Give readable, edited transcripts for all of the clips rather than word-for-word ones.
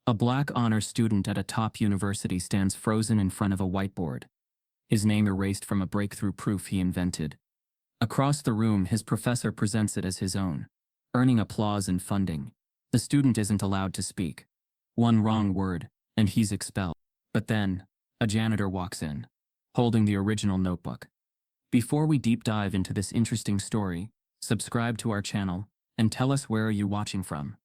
A black honors student at a top university stands frozen in front of a whiteboard, his name erased from a breakthrough proof he invented. Across the room, his professor presents it as his own, earning applause and funding. The student isn't allowed to speak. One wrong word, and he's expelled. But then, a janitor walks in, holding the original notebook. Before we deep dive into this interesting story, subscribe to our channel, and tell us where are you watching from.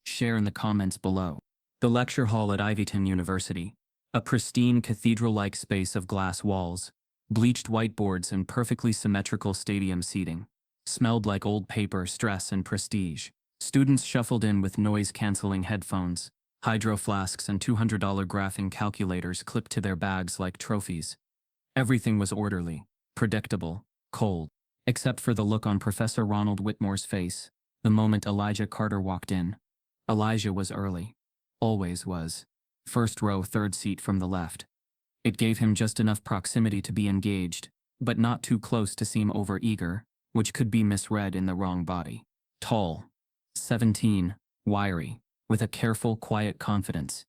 Share in the comments below. The lecture hall at Ivyton University, a pristine cathedral-like space of glass walls, bleached whiteboards and perfectly symmetrical stadium seating, smelled like old paper, stress, and prestige. Students shuffled in with noise-canceling headphones, hydro flasks and $200 graphing calculators clipped to their bags like trophies. Everything was orderly, predictable, cold, except for the look on Professor Ronald Whitmore's face the moment Elijah Carter walked in. Elijah was early. Always was. First row, third seat from the left. It gave him just enough proximity to be engaged, but not too close to seem overeager, which could be misread in the wrong body. Tall, 17, wiry, with a careful, quiet confidence.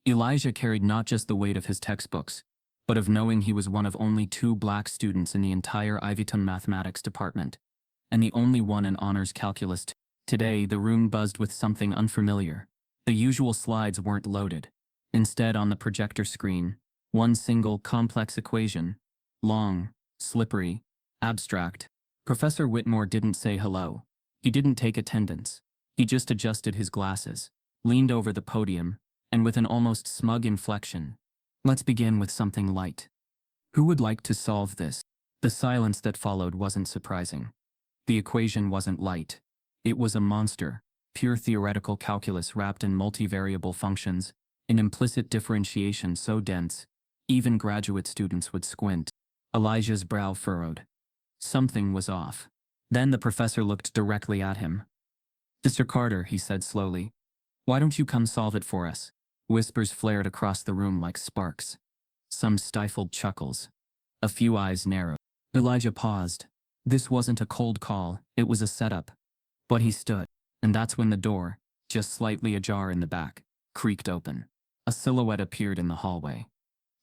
Elijah carried not just the weight of his textbooks, but of knowing he was one of only 2 black students in the entire Ivyton mathematics department, and the only one in honors calculus. Today, the room buzzed with something unfamiliar. The usual slides weren't loaded. Instead, on the projector screen, one single complex equation, long, slippery, abstract. Professor Whitmore didn't say hello. He didn't take attendance. He just adjusted his glasses, leaned over the podium, and with an almost smug inflection, "Let's begin with something light. Who would like to solve this?" The silence that followed wasn't surprising. The equation wasn't light. It was a monster, pure theoretical calculus wrapped in multivariable functions, an implicit differentiation so dense, even graduate students would squint. Elijah's brow furrowed. Something was off. Then the professor looked directly at him. "Mr. Carter," he said slowly, "why don't you come solve it for us?" Whispers flared across the room like sparks. Some stifled chuckles. A few eyes narrowed. Elijah paused. This wasn't a cold call, it was a setup. But he stood, and that's when the door, just slightly ajar in the back, creaked open. A silhouette appeared in the hallway.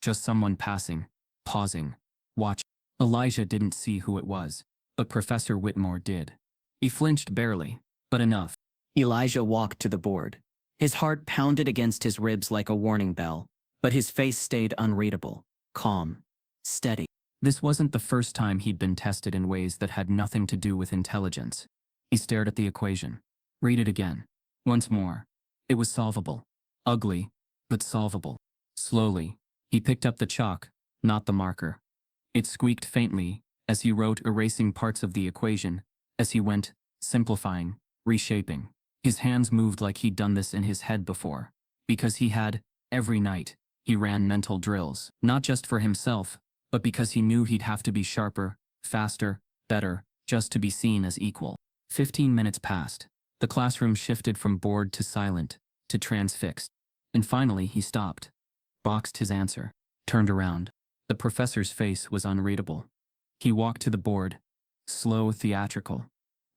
Just someone passing, pausing, watching. Elijah didn't see who it was, but Professor Whitmore did. He flinched barely, but enough. Elijah walked to the board. His heart pounded against his ribs like a warning bell, but his face stayed unreadable, calm, steady. This wasn't the first time he'd been tested in ways that had nothing to do with intelligence. He stared at the equation. Read it again. Once more. It was solvable. Ugly, but solvable. Slowly, he picked up the chalk, not the marker. It squeaked faintly as he wrote, erasing parts of the equation, as he went, simplifying, reshaping. His hands moved like he'd done this in his head before, because he had, every night, he ran mental drills, not just for himself, but because he knew he'd have to be sharper, faster, better, just to be seen as equal. 15 minutes passed. The classroom shifted from bored to silent, to transfixed. And finally he stopped, boxed his answer, turned around. The professor's face was unreadable. He walked to the board, slow, theatrical,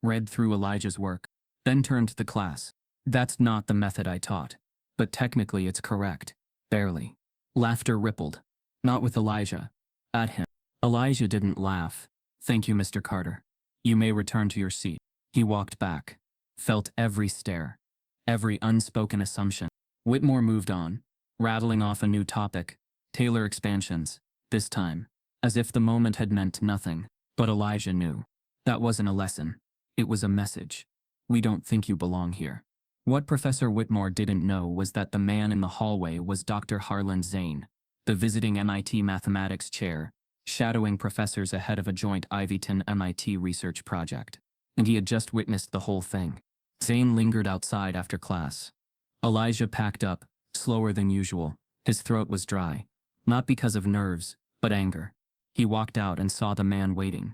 read through Elijah's work, then turned to the class. "That's not the method I taught, but technically it's correct." Barely. Laughter rippled. Not with Elijah. At him. Elijah didn't laugh. "Thank you, Mr. Carter. You may return to your seat." He walked back, felt every stare, every unspoken assumption. Whitmore moved on, rattling off a new topic, Taylor expansions, this time, as if the moment had meant nothing. But Elijah knew. That wasn't a lesson. It was a message. "We don't think you belong here." What Professor Whitmore didn't know was that the man in the hallway was Dr. Harlan Zane, the visiting MIT mathematics chair, shadowing professors ahead of a joint Ivyton MIT research project. And he had just witnessed the whole thing. Zane lingered outside after class. Elijah packed up, slower than usual. His throat was dry, not because of nerves, but anger. He walked out and saw the man waiting.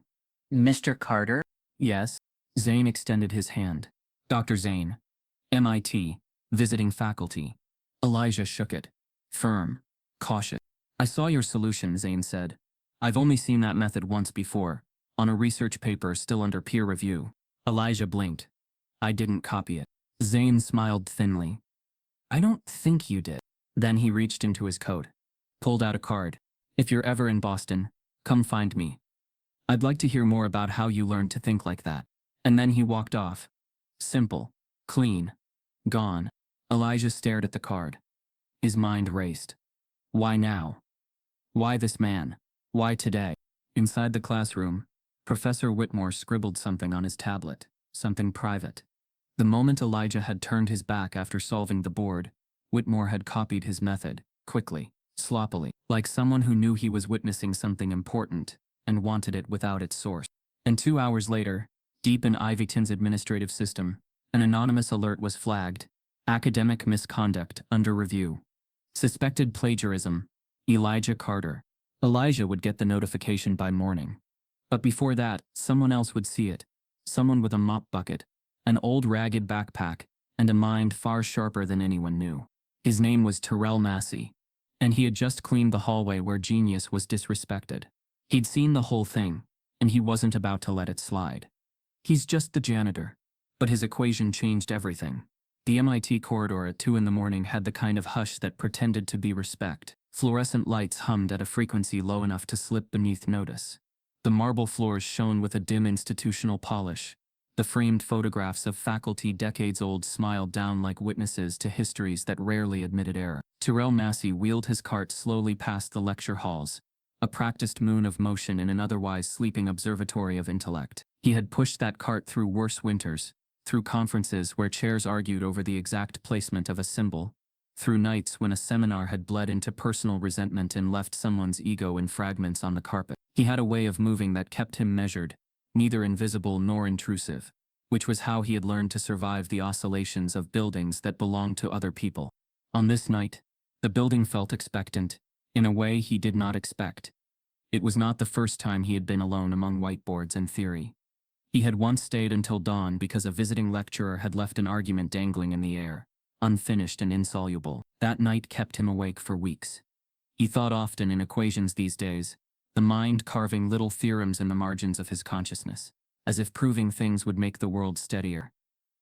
"Mr. Carter?" "Yes?" Zane extended his hand. "Dr. Zane. MIT, visiting faculty." Elijah shook it. Firm, cautious. "I saw your solution," Zane said. "I've only seen that method once before, on a research paper still under peer review." Elijah blinked. "I didn't copy it." Zane smiled thinly. I don't think you did. Then he reached into his coat, pulled out a card. If you're ever in Boston, come find me. I'd like to hear more about how you learned to think like that. And then he walked off. Simple, clean, gone. Elijah stared at the card. His mind raced. Why now? Why this man? Why today? Inside the classroom, Professor Whitmore scribbled something on his tablet, something private. The moment Elijah had turned his back after solving the board, Whitmore had copied his method, quickly, sloppily, like someone who knew he was witnessing something important and wanted it without its source. And 2 hours later, deep in Ivyton's administrative system, an anonymous alert was flagged. Academic misconduct under review. Suspected plagiarism. Elijah Carter. Elijah would get the notification by morning. But before that, someone else would see it. Someone with a mop bucket, an old ragged backpack, and a mind far sharper than anyone knew. His name was Terrell Massey, and he had just cleaned the hallway where genius was disrespected. He'd seen the whole thing, and he wasn't about to let it slide. He's just the janitor. But his equation changed everything. The MIT corridor at 2 in the morning had the kind of hush that pretended to be respect. Fluorescent lights hummed at a frequency low enough to slip beneath notice. The marble floors shone with a dim institutional polish. The framed photographs of faculty decades old smiled down like witnesses to histories that rarely admitted error. Terrell Massey wheeled his cart slowly past the lecture halls, a practiced moon of motion in an otherwise sleeping observatory of intellect. He had pushed that cart through worse winters, through conferences where chairs argued over the exact placement of a symbol, through nights when a seminar had bled into personal resentment and left someone's ego in fragments on the carpet. He had a way of moving that kept him measured, neither invisible nor intrusive, which was how he had learned to survive the oscillations of buildings that belonged to other people. On this night, the building felt expectant, in a way he did not expect. It was not the first time he had been alone among whiteboards and theory. He had once stayed until dawn because a visiting lecturer had left an argument dangling in the air, unfinished and insoluble. That night kept him awake for weeks. He thought often in equations these days, the mind carving little theorems in the margins of his consciousness, as if proving things would make the world steadier.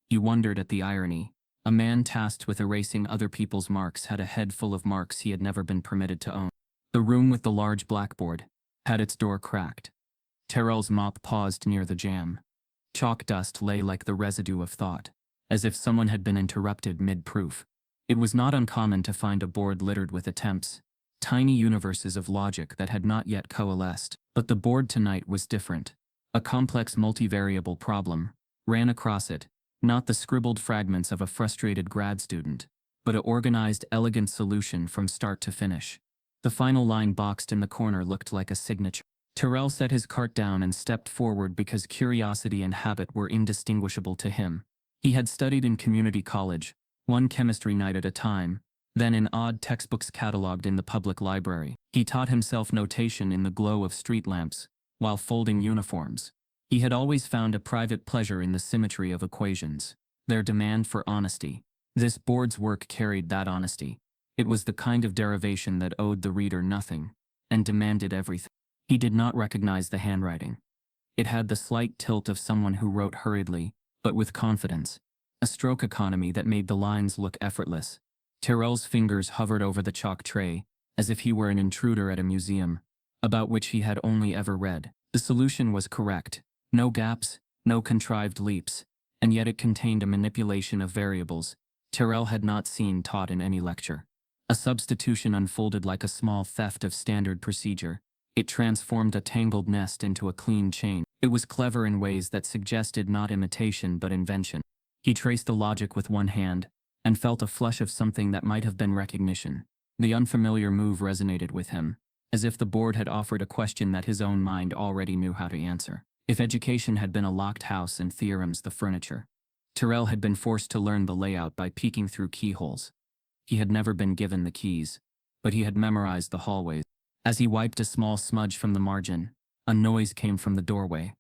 He wondered at the irony. A man tasked with erasing other people's marks had a head full of marks he had never been permitted to own. The room with the large blackboard had its door cracked. Terrell's mop paused near the jam. Chalk dust lay like the residue of thought, as if someone had been interrupted mid-proof. It was not uncommon to find a board littered with attempts, tiny universes of logic that had not yet coalesced. But the board tonight was different. A complex multivariable problem ran across it, not the scribbled fragments of a frustrated grad student, but an organized, elegant solution from start to finish. The final line boxed in the corner looked like a signature. Terrell set his cart down and stepped forward because curiosity and habit were indistinguishable to him. He had studied in community college, one chemistry night at a time, then in odd textbooks cataloged in the public library. He taught himself notation in the glow of street lamps, while folding uniforms. He had always found a private pleasure in the symmetry of equations, their demand for honesty. This board's work carried that honesty. It was the kind of derivation that owed the reader nothing, and demanded everything. He did not recognize the handwriting. It had the slight tilt of someone who wrote hurriedly, but with confidence, a stroke economy that made the lines look effortless. Terrell's fingers hovered over the chalk tray, as if he were an intruder at a museum, about which he had only ever read. The solution was correct. No gaps, no contrived leaps, and yet it contained a manipulation of variables Terrell had not seen taught in any lecture. A substitution unfolded like a small theft of standard procedure. It transformed a tangled nest into a clean chain. It was clever in ways that suggested not imitation but invention. He traced the logic with one hand, and felt a flush of something that might have been recognition. The unfamiliar move resonated with him, as if the board had offered a question that his own mind already knew how to answer. If education had been a locked house and theorems the furniture, Terrell had been forced to learn the layout by peeking through keyholes. He had never been given the keys, but he had memorized the hallways. As he wiped a small smudge from the margin, a noise came from the doorway.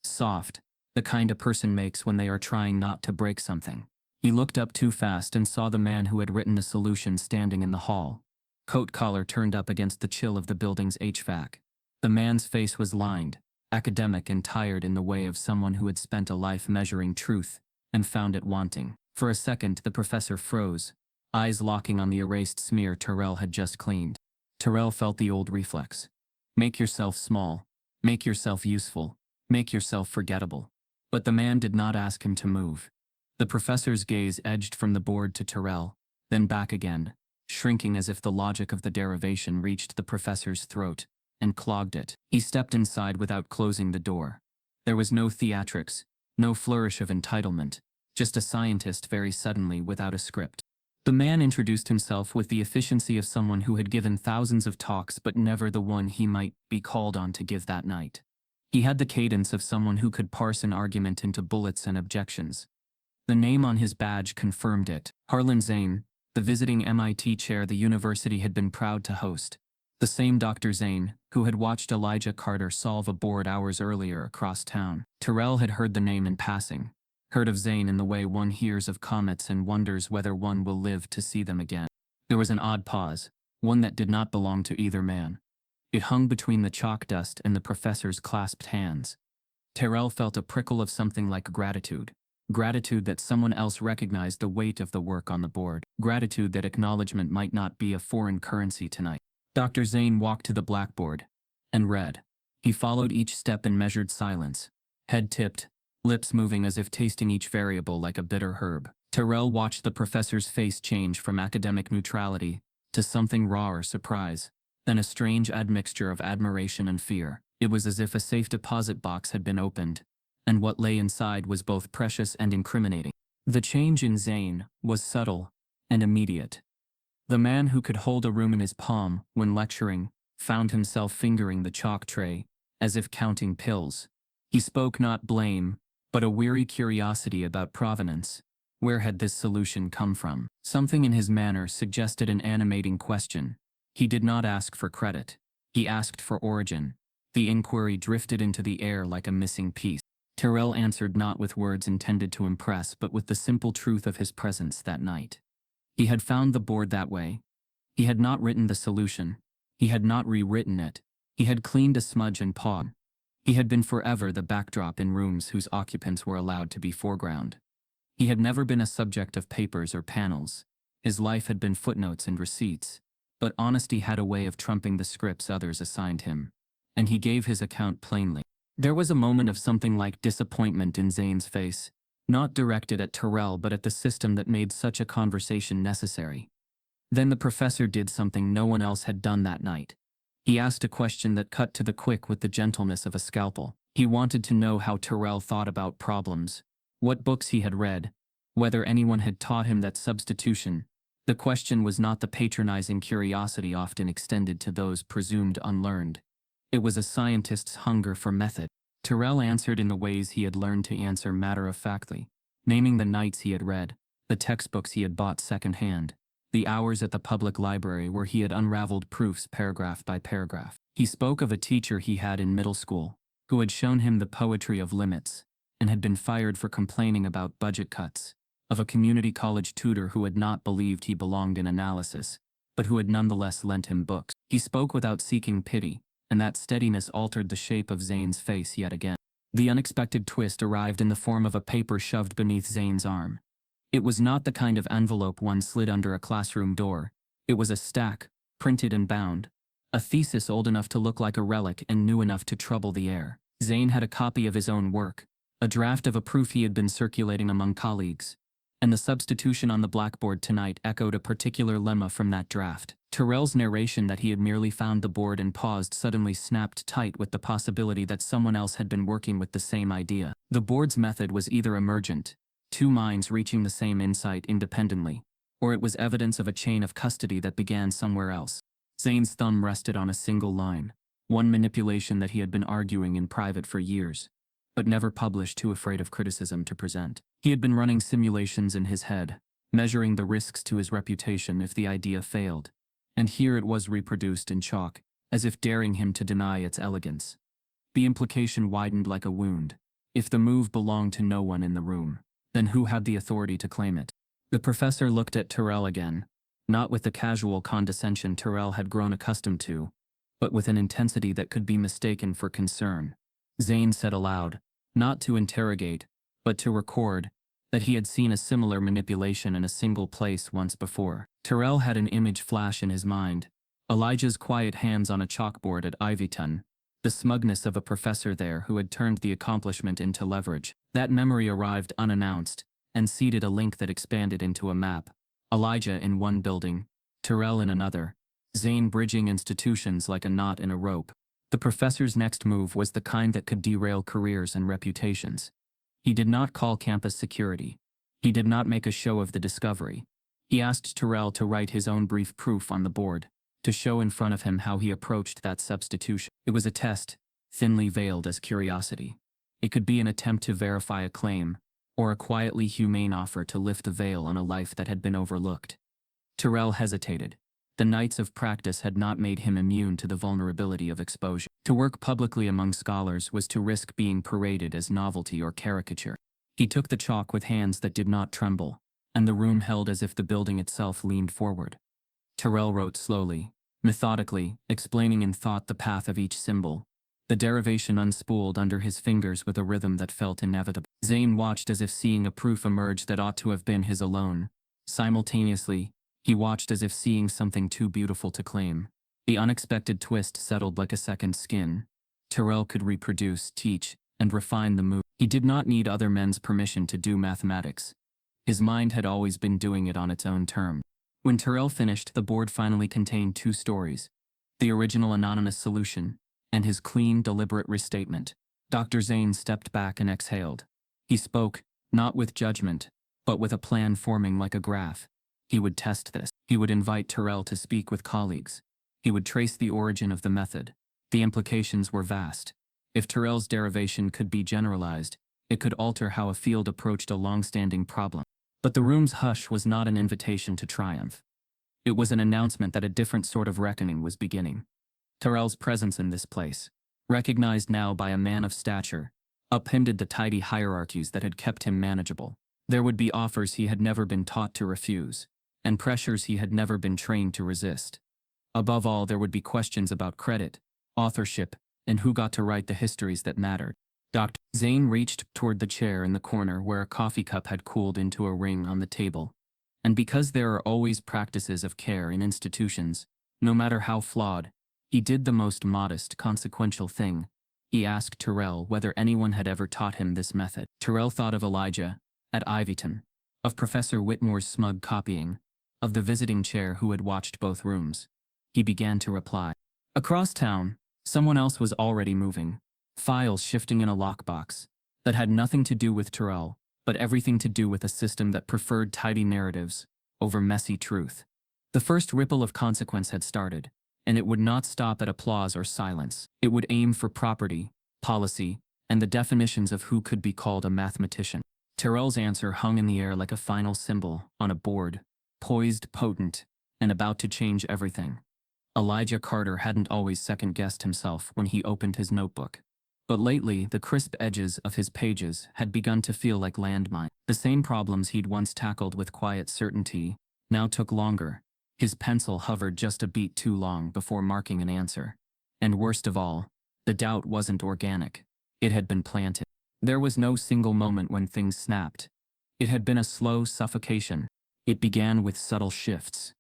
Soft, the kind a person makes when they are trying not to break something. He looked up too fast and saw the man who had written the solution standing in the hall, coat collar turned up against the chill of the building's HVAC. The man's face was lined, academic and tired in the way of someone who had spent a life measuring truth and found it wanting. For a second the professor froze, eyes locking on the erased smear Terrell had just cleaned. Terrell felt the old reflex. Make yourself small. Make yourself useful. Make yourself forgettable. But the man did not ask him to move. The professor's gaze edged from the board to Terrell, then back again, shrinking as if the logic of the derivation reached the professor's throat and clogged it. He stepped inside without closing the door. There was no theatrics, no flourish of entitlement, just a scientist very suddenly without a script. The man introduced himself with the efficiency of someone who had given thousands of talks but never the one he might be called on to give that night. He had the cadence of someone who could parse an argument into bullets and objections. The name on his badge confirmed it. Harlan Zane, the visiting MIT chair the university had been proud to host. The same Dr. Zane, who had watched Elijah Carter solve a board hours earlier across town. Terrell had heard the name in passing, heard of Zane in the way one hears of comets and wonders whether one will live to see them again. There was an odd pause, one that did not belong to either man. It hung between the chalk dust and the professor's clasped hands. Terrell felt a prickle of something like gratitude. Gratitude that someone else recognized the weight of the work on the board. Gratitude that acknowledgement might not be a foreign currency tonight. Dr. Zane walked to the blackboard and read. He followed each step in measured silence, head tipped, lips moving as if tasting each variable like a bitter herb. Terrell watched the professor's face change from academic neutrality to something raw or surprise, then a strange admixture of admiration and fear. It was as if a safe deposit box had been opened, and what lay inside was both precious and incriminating. The change in Zane was subtle and immediate. The man who could hold a room in his palm when lecturing found himself fingering the chalk tray, as if counting pills. He spoke not blame, but a weary curiosity about provenance. Where had this solution come from? Something in his manner suggested an animating question. He did not ask for credit. He asked for origin. The inquiry drifted into the air like a missing piece. Terrell answered not with words intended to impress but with the simple truth of his presence that night. He had found the board that way. He had not written the solution. He had not rewritten it. He had cleaned a smudge and pawn. He had been forever the backdrop in rooms whose occupants were allowed to be foreground. He had never been a subject of papers or panels. His life had been footnotes and receipts. But honesty had a way of trumping the scripts others assigned him. And he gave his account plainly. There was a moment of something like disappointment in Zane's face, not directed at Terrell but at the system that made such a conversation necessary. Then the professor did something no one else had done that night. He asked a question that cut to the quick with the gentleness of a scalpel. He wanted to know how Terrell thought about problems, what books he had read, whether anyone had taught him that substitution. The question was not the patronizing curiosity often extended to those presumed unlearned. It was a scientist's hunger for method. Terrell answered in the ways he had learned to answer matter-of-factly, naming the nights he had read, the textbooks he had bought second-hand, the hours at the public library where he had unraveled proofs paragraph by paragraph. He spoke of a teacher he had in middle school, who had shown him the poetry of limits, and had been fired for complaining about budget cuts, of a community college tutor who had not believed he belonged in analysis, but who had nonetheless lent him books. He spoke without seeking pity, and that steadiness altered the shape of Zane's face yet again. The unexpected twist arrived in the form of a paper shoved beneath Zane's arm. It was not the kind of envelope one slid under a classroom door. It was a stack, printed and bound. A thesis old enough to look like a relic and new enough to trouble the air. Zane had a copy of his own work, a draft of a proof he had been circulating among colleagues. And the substitution on the blackboard tonight echoed a particular lemma from that draft. Terrell's narration that he had merely found the board and paused suddenly snapped tight with the possibility that someone else had been working with the same idea. The board's method was either emergent, two minds reaching the same insight independently, or it was evidence of a chain of custody that began somewhere else. Zane's thumb rested on a single line, one manipulation that he had been arguing in private for years, but never published, too afraid of criticism to present. He had been running simulations in his head, measuring the risks to his reputation if the idea failed. And here it was reproduced in chalk, as if daring him to deny its elegance. The implication widened like a wound. If the move belonged to no one in the room, then who had the authority to claim it? The professor looked at Terrell again, not with the casual condescension Terrell had grown accustomed to, but with an intensity that could be mistaken for concern. Zane said aloud, not to interrogate, but to record, that he had seen a similar manipulation in a single place once before. Terrell had an image flash in his mind. Elijah's quiet hands on a chalkboard at Ivyton, the smugness of a professor there who had turned the accomplishment into leverage. That memory arrived unannounced, and seeded a link that expanded into a map. Elijah in one building, Terrell in another, Zane bridging institutions like a knot in a rope. The professor's next move was the kind that could derail careers and reputations. He did not call campus security. He did not make a show of the discovery. He asked Terrell to write his own brief proof on the board, to show in front of him how he approached that substitution. It was a test, thinly veiled as curiosity. It could be an attempt to verify a claim, or a quietly humane offer to lift the veil on a life that had been overlooked. Terrell hesitated. The nights of practice had not made him immune to the vulnerability of exposure. To work publicly among scholars was to risk being paraded as novelty or caricature. He took the chalk with hands that did not tremble, and the room held as if the building itself leaned forward. Terrell wrote slowly, methodically, explaining in thought the path of each symbol. The derivation unspooled under his fingers with a rhythm that felt inevitable. Zane watched as if seeing a proof emerge that ought to have been his alone. Simultaneously, he watched as if seeing something too beautiful to claim. The unexpected twist settled like a second skin. Terrell could reproduce, teach, and refine the move. He did not need other men's permission to do mathematics. His mind had always been doing it on its own terms. When Terrell finished, the board finally contained two stories: the original anonymous solution, and his clean, deliberate restatement. Dr. Zane stepped back and exhaled. He spoke, not with judgment, but with a plan forming like a graph. He would test this. He would invite Terrell to speak with colleagues. He would trace the origin of the method. The implications were vast. If Terrell's derivation could be generalized, it could alter how a field approached a long-standing problem. But the room's hush was not an invitation to triumph. It was an announcement that a different sort of reckoning was beginning. Terrell's presence in this place, recognized now by a man of stature, upended the tidy hierarchies that had kept him manageable. There would be offers he had never been taught to refuse, and pressures he had never been trained to resist. Above all, there would be questions about credit, authorship, and who got to write the histories that mattered. Dr. Zane reached toward the chair in the corner where a coffee cup had cooled into a ring on the table. And because there are always practices of care in institutions, no matter how flawed, he did the most modest, consequential thing. He asked Terrell whether anyone had ever taught him this method. Terrell thought of Elijah, at Ivyton, of Professor Whitmore's smug copying, of the visiting chair who had watched both rooms. He began to reply. Across town, someone else was already moving, files shifting in a lockbox, that had nothing to do with Terrell, but everything to do with a system that preferred tidy narratives over messy truth. The first ripple of consequence had started, and it would not stop at applause or silence. It would aim for property, policy, and the definitions of who could be called a mathematician. Terrell's answer hung in the air like a final symbol on a board, poised, potent, and about to change everything. Elijah Carter hadn't always second-guessed himself when he opened his notebook. But lately, the crisp edges of his pages had begun to feel like landmines. The same problems he'd once tackled with quiet certainty now took longer. His pencil hovered just a beat too long before marking an answer. And worst of all, the doubt wasn't organic. It had been planted. There was no single moment when things snapped. It had been a slow suffocation. It began with subtle shifts.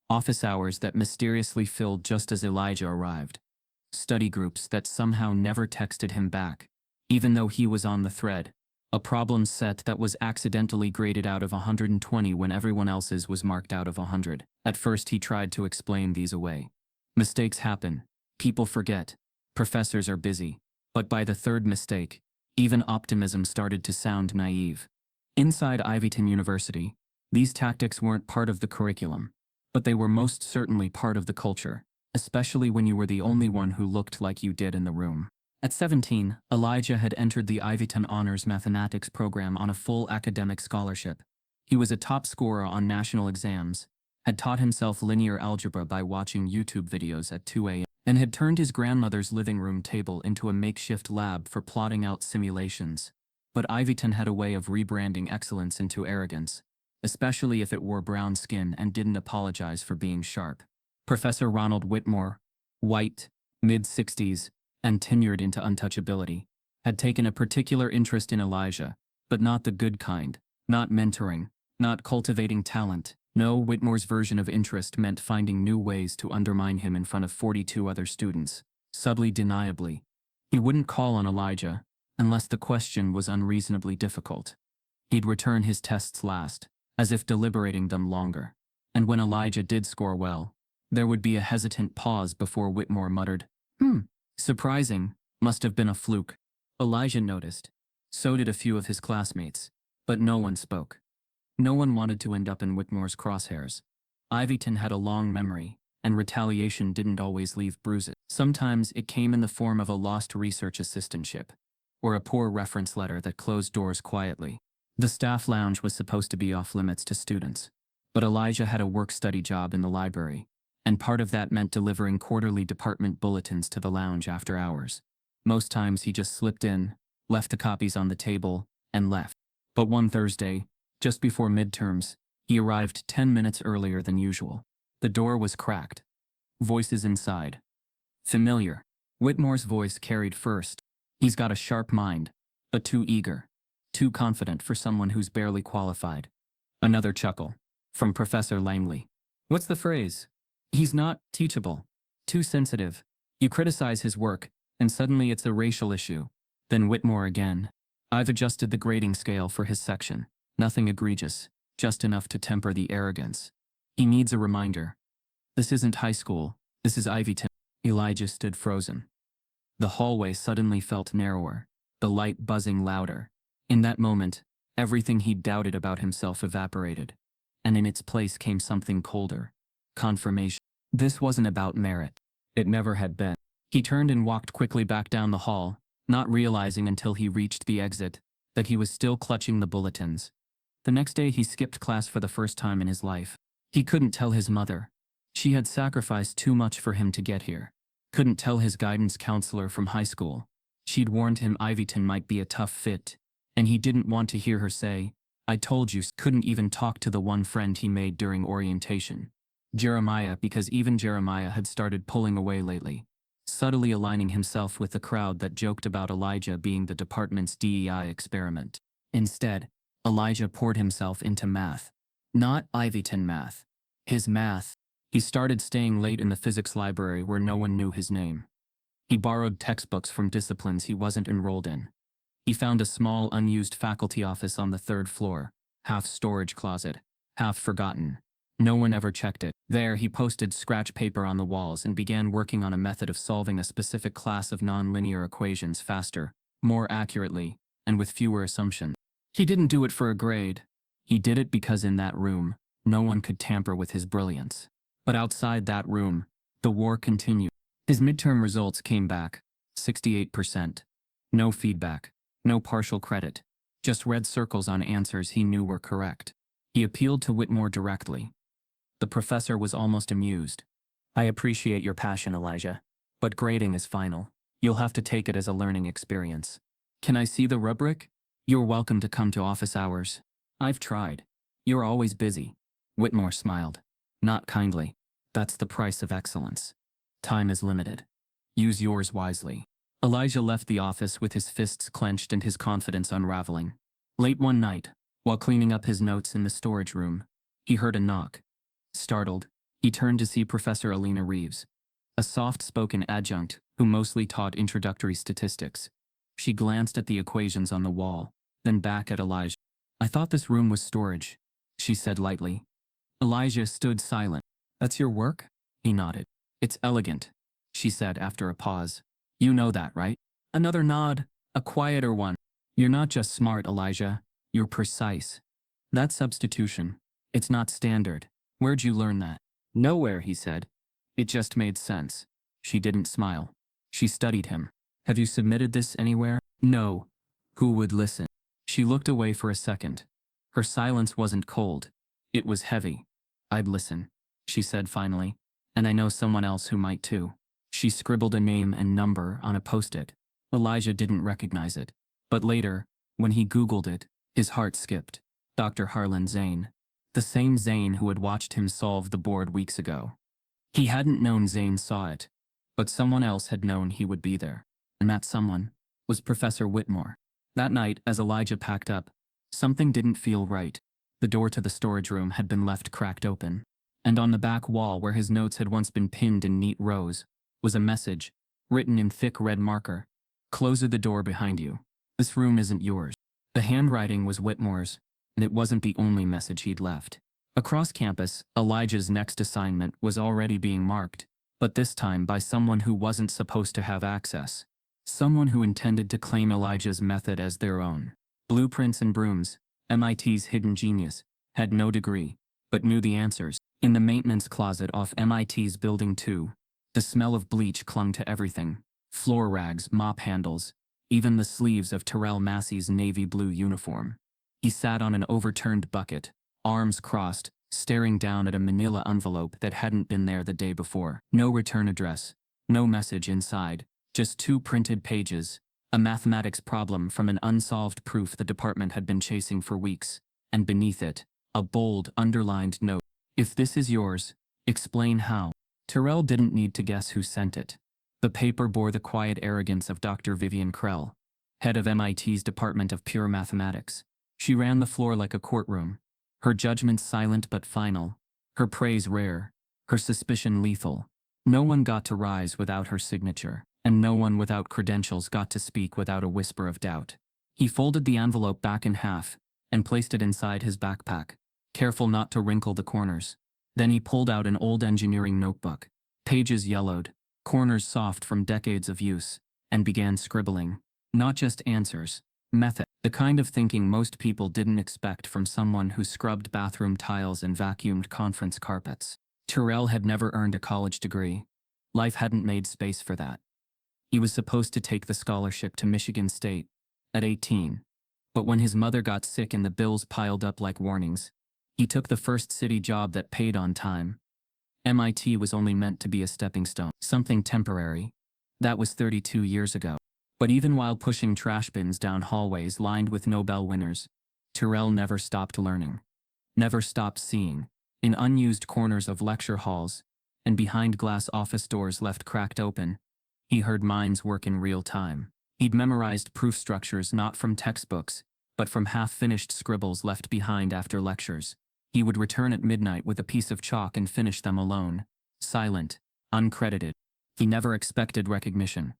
Office hours that mysteriously filled just as Elijah arrived. Study groups that somehow never texted him back, even though he was on the thread. A problem set that was accidentally graded out of 120 when everyone else's was marked out of 100. At first he tried to explain these away. Mistakes happen. People forget. Professors are busy. But by the third mistake, even optimism started to sound naive. Inside Ivyton University, these tactics weren't part of the curriculum, but they were most certainly part of the culture, especially when you were the only one who looked like you did in the room. At 17, Elijah had entered the Ivyton Honors Mathematics program on a full academic scholarship. He was a top scorer on national exams, had taught himself linear algebra by watching YouTube videos at 2 a.m., and had turned his grandmother's living room table into a makeshift lab for plotting out simulations. But Ivyton had a way of rebranding excellence into arrogance, especially if it wore brown skin and didn't apologize for being sharp. Professor Ronald Whitmore, white, mid-60s, and tenured into untouchability, had taken a particular interest in Elijah, but not the good kind, Not mentoring, not cultivating talent. No, Whitmore's version of interest meant finding new ways to undermine him in front of 42 other students, subtly deniably. He wouldn't call on Elijah, unless the question was unreasonably difficult. He'd return his tests last, as if deliberating them longer. And when Elijah did score well, there would be a hesitant pause before Whitmore muttered, surprising, must have been a fluke. Elijah noticed. So did a few of his classmates, but no one spoke. No one wanted to end up in Whitmore's crosshairs. Ivyton had a long memory, and retaliation didn't always leave bruises. Sometimes it came in the form of a lost research assistantship, or a poor reference letter that closed doors quietly. The staff lounge was supposed to be off limits to students, but Elijah had a work-study job in the library, and part of that meant delivering quarterly department bulletins to the lounge after hours. Most times he just slipped in, left the copies on the table, and left. But one Thursday, just before midterms, he arrived 10 minutes earlier than usual. The door was cracked. Voices inside. Familiar. Whitmore's voice carried first. He's got a sharp mind, but too eager. Too confident for someone who's barely qualified. Another chuckle. From Professor Langley. What's the phrase? He's not teachable. Too sensitive. You criticize his work, and suddenly it's a racial issue. Then Whitmore again. I've adjusted the grading scale for his section. Nothing egregious, just enough to temper the arrogance. He needs a reminder. This isn't high school, this is Ivyton. Elijah stood frozen. The hallway suddenly felt narrower, the light buzzing louder. In that moment, everything he doubted about himself evaporated, and in its place came something colder. Confirmation. This wasn't about merit. It never had been. He turned and walked quickly back down the hall, not realizing until he reached the exit that he was still clutching the bulletins. The next day he skipped class for the first time in his life. He couldn't tell his mother. She had sacrificed too much for him to get here. Couldn't tell his guidance counselor from high school. She'd warned him Ivyton might be a tough fit, and he didn't want to hear her say, I told you. Couldn't even talk to the one friend he made during orientation. Jeremiah, because even Jeremiah had started pulling away lately, subtly aligning himself with the crowd that joked about Elijah being the department's DEI experiment. Instead, Elijah poured himself into math. Not Ivyton math. His math. He started staying late in the physics library where no one knew his name. He borrowed textbooks from disciplines he wasn't enrolled in. He found a small unused faculty office on the third floor, half storage closet, half forgotten. No one ever checked it. There he posted scratch paper on the walls and began working on a method of solving a specific class of nonlinear equations faster, more accurately, and with fewer assumptions. He didn't do it for a grade. He did it because in that room, no one could tamper with his brilliance. But outside that room, the war continued. His midterm results came back, 68%. No feedback, no partial credit, just red circles on answers he knew were correct. He appealed to Whitmore directly. The professor was almost amused. I appreciate your passion, Elijah, but grading is final. You'll have to take it as a learning experience. Can I see the rubric? You're welcome to come to office hours. I've tried. You're always busy. Whitmore smiled. Not kindly. That's the price of excellence. Time is limited. Use yours wisely. Elijah left the office with his fists clenched and his confidence unraveling. Late one night, while cleaning up his notes in the storage room, he heard a knock. Startled, he turned to see Professor Alina Reeves, a soft-spoken adjunct who mostly taught introductory statistics. She glanced at the equations on the wall, then back at Elijah. I thought this room was storage, she said lightly. Elijah stood silent. That's your work? He nodded. It's elegant, she said after a pause. You know that, right? Another nod, a quieter one. You're not just smart, Elijah. You're precise. That substitution, it's not standard. Where'd you learn that? Nowhere, he said. It just made sense. She didn't smile. She studied him. Have you submitted this anywhere? No. Who would listen? She looked away for a second. Her silence wasn't cold. It was heavy. I'd listen, she said finally. And I know someone else who might too. She scribbled a name and number on a post-it. Elijah didn't recognize it. But later, when he Googled it, his heart skipped. Dr. Harlan Zane. The same Zane who had watched him solve the board weeks ago. He hadn't known Zane saw it, but someone else had known he would be there. And that someone was Professor Whitmore. That night, as Elijah packed up, Something didn't feel right. The door to the storage room had been left cracked open. And on the back wall where his notes had once been pinned in neat rows, was a message, written in thick red marker. Close the door behind you. This room isn't yours. The handwriting was Whitmore's, and it wasn't the only message he'd left. Across campus, Elijah's next assignment was already being marked, but this time by someone who wasn't supposed to have access. Someone who intended to claim Elijah's method as their own. Blueprints and brooms, MIT's hidden genius, had no degree, but knew the answers. In the maintenance closet off MIT's Building 2, the smell of bleach clung to everything. Floor rags, mop handles, even the sleeves of Terrell Massey's navy blue uniform. He sat on an overturned bucket, arms crossed, staring down at a manila envelope that hadn't been there the day before. No return address, no message inside, just 2 printed pages, a mathematics problem from an unsolved proof the department had been chasing for weeks, and beneath it, a bold, underlined note. If this is yours, explain how. Terrell didn't need to guess who sent it. The paper bore the quiet arrogance of Dr. Vivian Krell, head of MIT's Department of Pure Mathematics. She ran the floor like a courtroom, her judgment silent but final, her praise rare, her suspicion lethal. No one got to rise without her signature, and no one without credentials got to speak without a whisper of doubt. He folded the envelope back in half and placed it inside his backpack, careful not to wrinkle the corners. Then he pulled out an old engineering notebook, pages yellowed, corners soft from decades of use, and began scribbling. Not just answers, method. The kind of thinking most people didn't expect from someone who scrubbed bathroom tiles and vacuumed conference carpets. Terrell had never earned a college degree. Life hadn't made space for that. He was supposed to take the scholarship to Michigan State at 18. But when his mother got sick and the bills piled up like warnings, he took the first city job that paid on time. MIT was only meant to be a stepping stone, something temporary. That was 32 years ago. But even while pushing trash bins down hallways lined with Nobel winners, Terrell never stopped learning. Never stopped seeing. In unused corners of lecture halls, and behind glass office doors left cracked open, he heard minds work in real time. He'd memorized proof structures not from textbooks, but from half-finished scribbles left behind after lectures. He would return at midnight with a piece of chalk and finish them alone, silent, uncredited. He never expected recognition.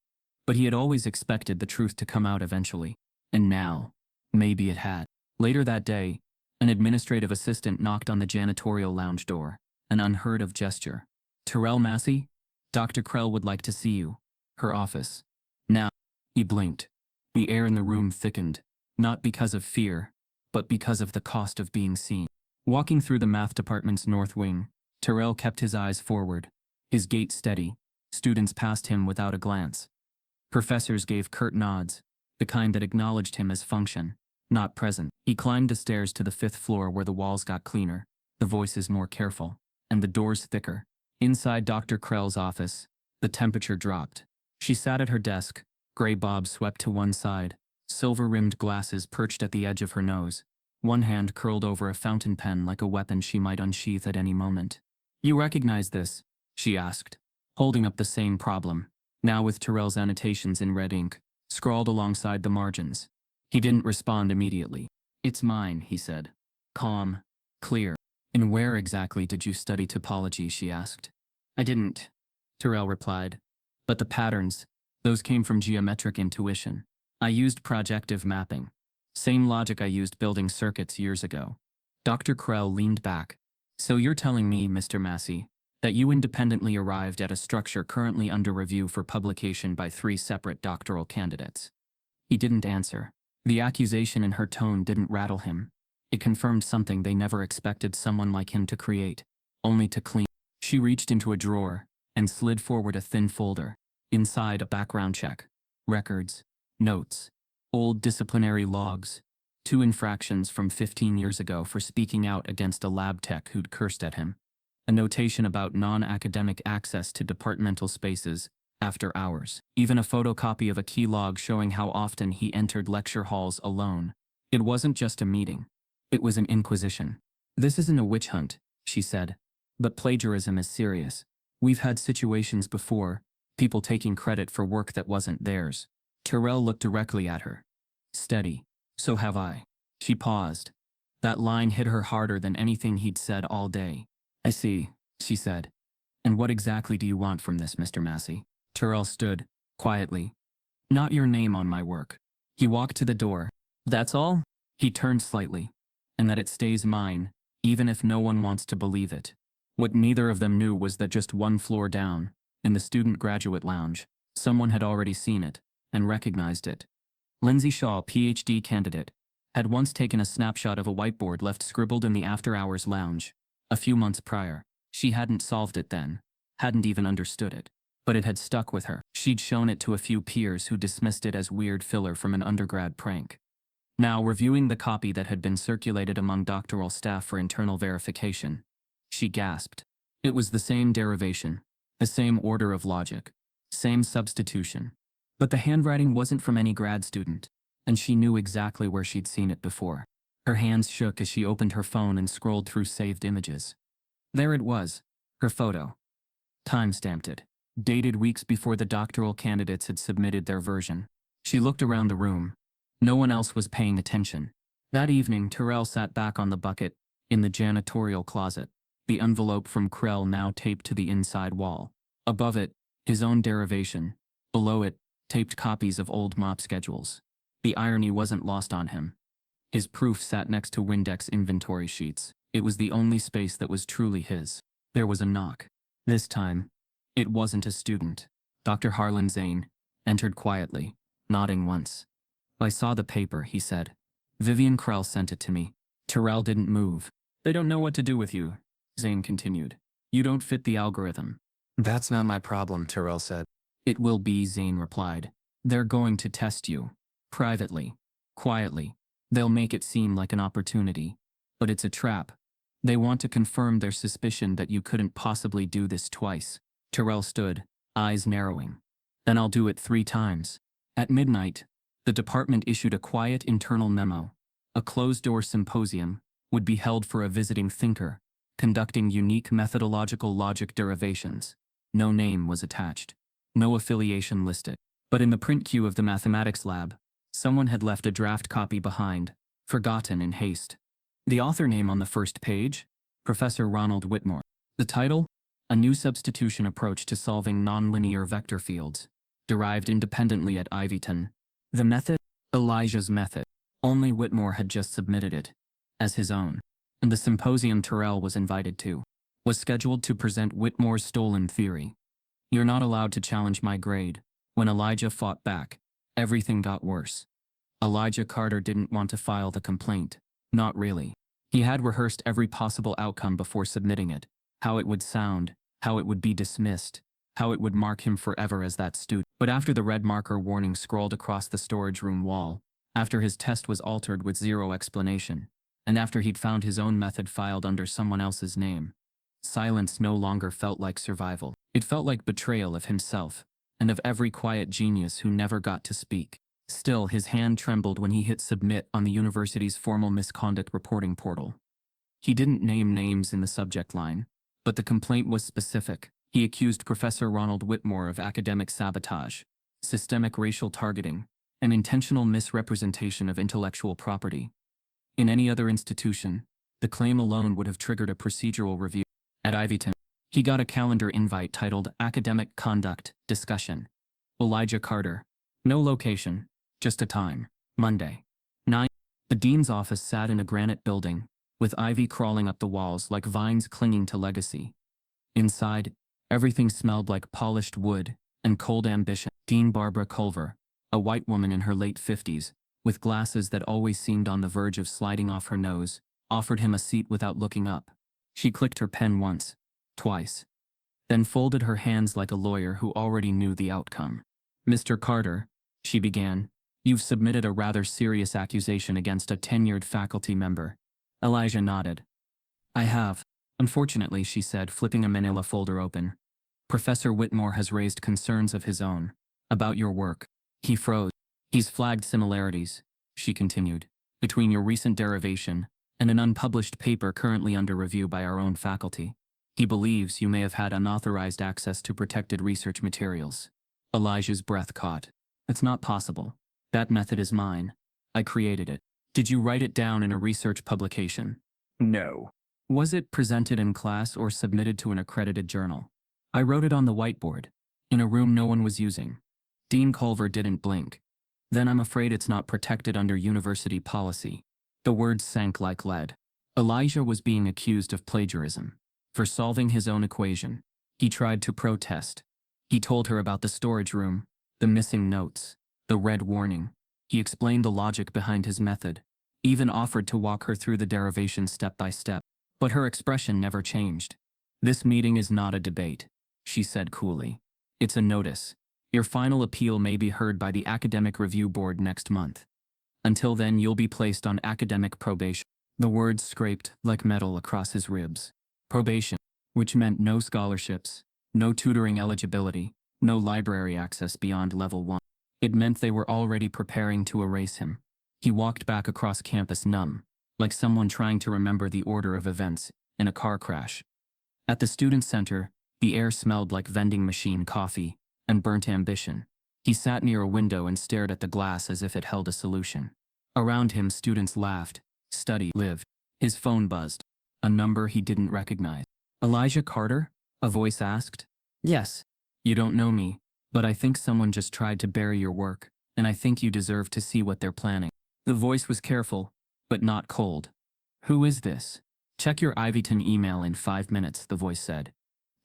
But he had always expected the truth to come out eventually. And now, maybe it had. Later that day, an administrative assistant knocked on the janitorial lounge door, an unheard-of gesture. Terrell Massey? Dr. Krell would like to see you. Her office. Now. He blinked. The air in the room thickened, not because of fear, but because of the cost of being seen. Walking through the math department's north wing, Terrell kept his eyes forward, his gait steady. Students passed him without a glance. Professors gave curt nods, the kind that acknowledged him as function, not present. He climbed the stairs to the 5th floor where the walls got cleaner, the voices more careful, and the doors thicker. Inside Dr. Krell's office, the temperature dropped. She sat at her desk, gray bob swept to one side, silver-rimmed glasses perched at the edge of her nose. One hand curled over a fountain pen like a weapon she might unsheath at any moment. You recognize this? She asked, holding up the same problem, now with Terrell's annotations in red ink, scrawled alongside the margins. He didn't respond immediately. It's mine, he said. Calm, clear. And where exactly did you study topology, she asked. I didn't, Terrell replied. But the patterns, those came from geometric intuition. I used projective mapping. Same logic I used building circuits years ago. Dr. Krell leaned back. So you're telling me, Mr. Massey, that you independently arrived at a structure currently under review for publication by 3 separate doctoral candidates? He didn't answer. The accusation in her tone didn't rattle him. It confirmed something they never expected someone like him to create, only to clean. She reached into a drawer and slid forward a thin folder. Inside, a background check. Records. Notes. Old disciplinary logs. 2 infractions from 15 years ago for speaking out against a lab tech who'd cursed at him. A notation about non-academic access to departmental spaces after hours. Even a photocopy of a key log showing how often he entered lecture halls alone. It wasn't just a meeting. It was an inquisition. This isn't a witch hunt, she said. But plagiarism is serious. We've had situations before, people taking credit for work that wasn't theirs. Terrell looked directly at her. Steady. So have I. She paused. That line hit her harder than anything he'd said all day. I see, she said. And what exactly do you want from this, Mr. Massey? Terrell stood, quietly. Not your name on my work. He walked to the door. That's all? He turned slightly. And that it stays mine, even if no one wants to believe it. What neither of them knew was that just one floor down, in the student graduate lounge, someone had already seen it, and recognized it. Lindsay Shaw, PhD candidate, had once taken a snapshot of a whiteboard left scribbled in the after-hours lounge. A few months prior, she hadn't solved it then, hadn't even understood it. But it had stuck with her. She'd shown it to a few peers who dismissed it as weird filler from an undergrad prank. Now, reviewing the copy that had been circulated among doctoral staff for internal verification, she gasped. It was the same derivation, the same order of logic, same substitution. But the handwriting wasn't from any grad student, and she knew exactly where she'd seen it before. Her hands shook as she opened her phone and scrolled through saved images. There it was, her photo. Time-stamped it, dated weeks before the doctoral candidates had submitted their version. She looked around the room. No one else was paying attention. That evening, Terrell sat back on the bucket, in the janitorial closet, the envelope from Krell now taped to the inside wall. Above it, his own derivation. Below it, taped copies of old mop schedules. The irony wasn't lost on him. His proof sat next to Windex inventory sheets. It was the only space that was truly his. There was a knock. This time, it wasn't a student. Dr. Harlan Zane entered quietly, nodding once. I saw the paper, he said. Vivian Krell sent it to me. Terrell didn't move. They don't know what to do with you, Zane continued. You don't fit the algorithm. That's not my problem, Terrell said. It will be, Zane replied. They're going to test you. Privately. Quietly. They'll make it seem like an opportunity. But it's a trap. They want to confirm their suspicion that you couldn't possibly do this twice. Terrell stood, eyes narrowing. Then I'll do it 3 times. At midnight, the department issued a quiet internal memo. A closed-door symposium would be held for a visiting thinker, conducting unique methodological logic derivations. No name was attached. No affiliation listed. But in the print queue of the mathematics lab, someone had left a draft copy behind, forgotten in haste. The author name on the first page? Professor Ronald Whitmore. The title? A new substitution approach to solving nonlinear vector fields, derived independently at Ivyton. The method? Elijah's method. Only Whitmore had just submitted it, as his own. And the symposium Terrell was invited to was scheduled to present Whitmore's stolen theory. You're not allowed to challenge my grade. When Elijah fought back, everything got worse. Elijah Carter didn't want to file the complaint. Not really. He had rehearsed every possible outcome before submitting it. How it would sound, how it would be dismissed, how it would mark him forever as that student. But after the red marker warning scrawled across the storage room wall, after his test was altered with 0 explanation, and after he'd found his own method filed under someone else's name, silence no longer felt like survival. It felt like betrayal of himself, and of every quiet genius who never got to speak. Still, his hand trembled when he hit submit on the university's formal misconduct reporting portal. He didn't name names in the subject line, but the complaint was specific. He accused Professor Ronald Whitmore of academic sabotage, systemic racial targeting, and intentional misrepresentation of intellectual property. In any other institution, the claim alone would have triggered a procedural review. At Ivyton, he got a calendar invite titled Academic Conduct Discussion. Elijah Carter. No location, just a time. Monday. 9. The dean's office sat in a granite building, with ivy crawling up the walls like vines clinging to legacy. Inside, everything smelled like polished wood and cold ambition. Dean Barbara Culver, a white woman in her late 50s, with glasses that always seemed on the verge of sliding off her nose, offered him a seat without looking up. She clicked her pen once, twice, then folded her hands like a lawyer who already knew the outcome. Mr. Carter, she began, you've submitted a rather serious accusation against a tenured faculty member. Elijah nodded. I have. Unfortunately, she said, flipping a manila folder open. Professor Whitmore has raised concerns of his own. About your work. He froze. He's flagged similarities, she continued, between your recent derivation and an unpublished paper currently under review by our own faculty. He believes you may have had unauthorized access to protected research materials. Elijah's breath caught. It's not possible. That method is mine. I created it. Did you write it down in a research publication? No. Was it presented in class or submitted to an accredited journal? I wrote it on the whiteboard, in a room no one was using. Dean Culver didn't blink. Then I'm afraid it's not protected under university policy. The words sank like lead. Elijah was being accused of plagiarism. For solving his own equation. He tried to protest. He told her about the storage room, the missing notes, the red warning. He explained the logic behind his method, even offered to walk her through the derivation step by step. But her expression never changed. This meeting is not a debate, she said coolly. It's a notice. Your final appeal may be heard by the Academic Review Board next month. Until then, you'll be placed on academic probation. The words scraped like metal across his ribs. Probation, which meant no scholarships, no tutoring eligibility, no library access beyond level 1. It meant they were already preparing to erase him. He walked back across campus numb, like someone trying to remember the order of events in a car crash. At the student center, the air smelled like vending machine coffee and burnt ambition. He sat near a window and stared at the glass as if it held a solution. Around him, students laughed, studied, lived. His phone buzzed. A number he didn't recognize. Elijah Carter? A voice asked. Yes. You don't know me, but I think someone just tried to bury your work, and I think you deserve to see what they're planning. The voice was careful, but not cold. Who is this? Check your Ivyton email in 5 minutes, the voice said.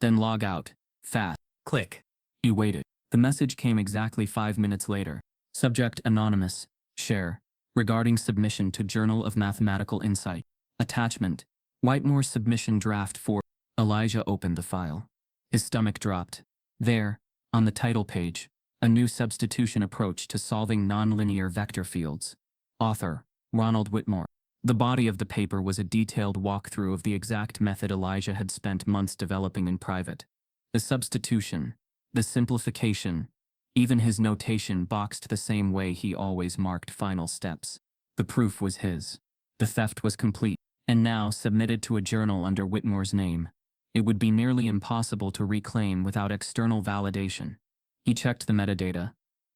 Then log out. Fast. Click. He waited. The message came exactly 5 minutes later. Subject anonymous. Share. Regarding submission to Journal of Mathematical Insight. Attachment. Whitemore's submission draft 4. Elijah opened the file. His stomach dropped. There, on the title page, a new substitution approach to solving nonlinear vector fields. Author, Ronald Whitmore. The body of the paper was a detailed walkthrough of the exact method Elijah had spent months developing in private. The substitution, the simplification, even his notation boxed the same way he always marked final steps. The proof was his. The theft was complete, and now submitted to a journal under Whitmore's name. It would be nearly impossible to reclaim without external validation. He checked the metadata.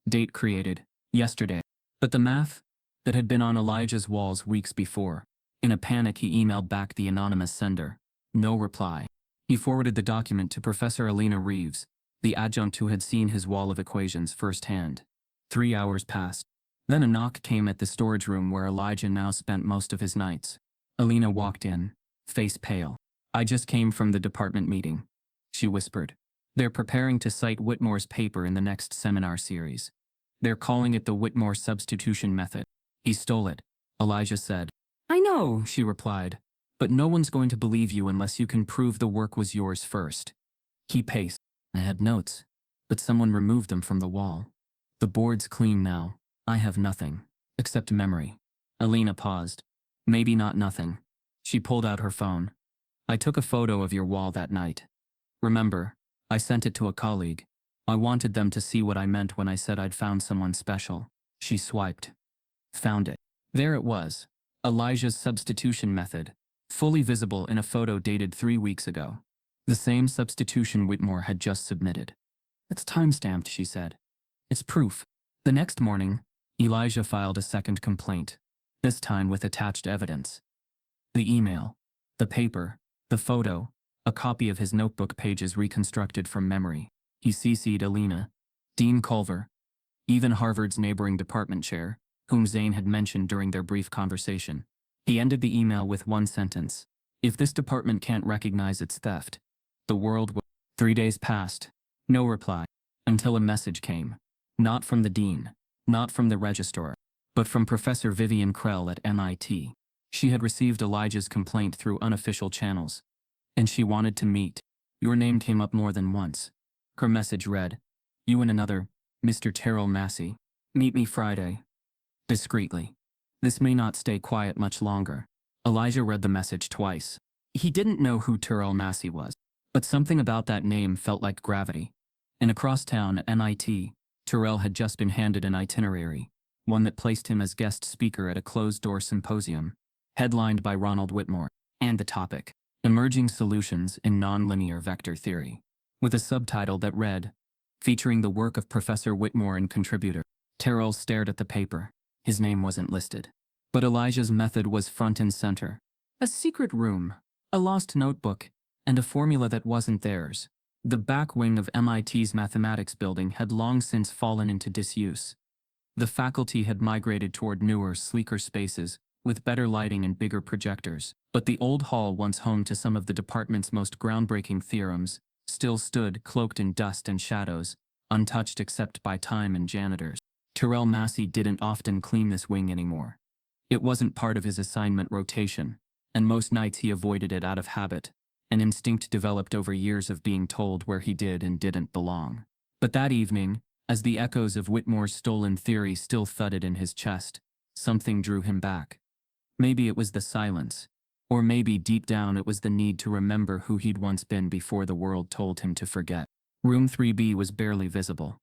Date created, yesterday. But the math? That had been on Elijah's walls weeks before. In a panic, he emailed back the anonymous sender. No reply. He forwarded the document to Professor Alina Reeves, the adjunct who had seen his wall of equations firsthand. 3 hours passed. Then a knock came at the storage room where Elijah now spent most of his nights. Alina walked in, face pale. I just came from the department meeting, she whispered. They're preparing to cite Whitmore's paper in the next seminar series. They're calling it the Whitmore substitution method. He stole it, Elijah said. I know, she replied, but no one's going to believe you unless you can prove the work was yours first. He paced. I had notes, but someone removed them from the wall. The board's clean now. I have nothing, except memory. Alina paused. Maybe not nothing. She pulled out her phone. I took a photo of your wall that night. Remember, I sent it to a colleague. I wanted them to see what I meant when I said I'd found someone special. She swiped. Found it. There it was. Elijah's substitution method, fully visible in a photo dated 3 weeks ago. The same substitution Whitmore had just submitted. It's time-stamped, she said. It's proof. The next morning, Elijah filed a second complaint, this time with attached evidence. The email, the paper, the photo, a copy of his notebook pages reconstructed from memory. He CC'd Alina, Dean Culver, even Harvard's neighboring department chair, whom Zane had mentioned during their brief conversation. He ended the email with one sentence. If this department can't recognize its theft, the world will. 3 days passed. No reply. Until a message came. Not from the dean, not from the registrar, but from Professor Vivian Krell at MIT. She had received Elijah's complaint through unofficial channels, and she wanted to meet. Your name came up more than once. Her message read, you and another, Mr. Terrell Massey, meet me Friday. Discreetly. This may not stay quiet much longer. Elijah read the message twice. He didn't know who Terrell Massey was, but something about that name felt like gravity. And across town at MIT, Terrell had just been handed an itinerary, one that placed him as guest speaker at a closed-door symposium, headlined by Ronald Whitmore, and the topic, Emerging Solutions in Nonlinear Vector Theory, with a subtitle that read, featuring the work of Professor Whitmore and contributor. Terrell stared at the paper. His name wasn't listed. But Elijah's method was front and center. A secret room, a lost notebook, and a formula that wasn't theirs. The back wing of MIT's mathematics building had long since fallen into disuse. The faculty had migrated toward newer, sleeker spaces, with better lighting and bigger projectors. But the old hall, once home to some of the department's most groundbreaking theorems, still stood cloaked in dust and shadows, untouched except by time and janitors. Terrell Massey didn't often clean this wing anymore. It wasn't part of his assignment rotation, and most nights he avoided it out of habit, an instinct developed over years of being told where he did and didn't belong. But that evening, as the echoes of Whitmore's stolen theory still thudded in his chest, something drew him back. Maybe it was the silence, or maybe deep down it was the need to remember who he'd once been before the world told him to forget. Room 3B was barely visible.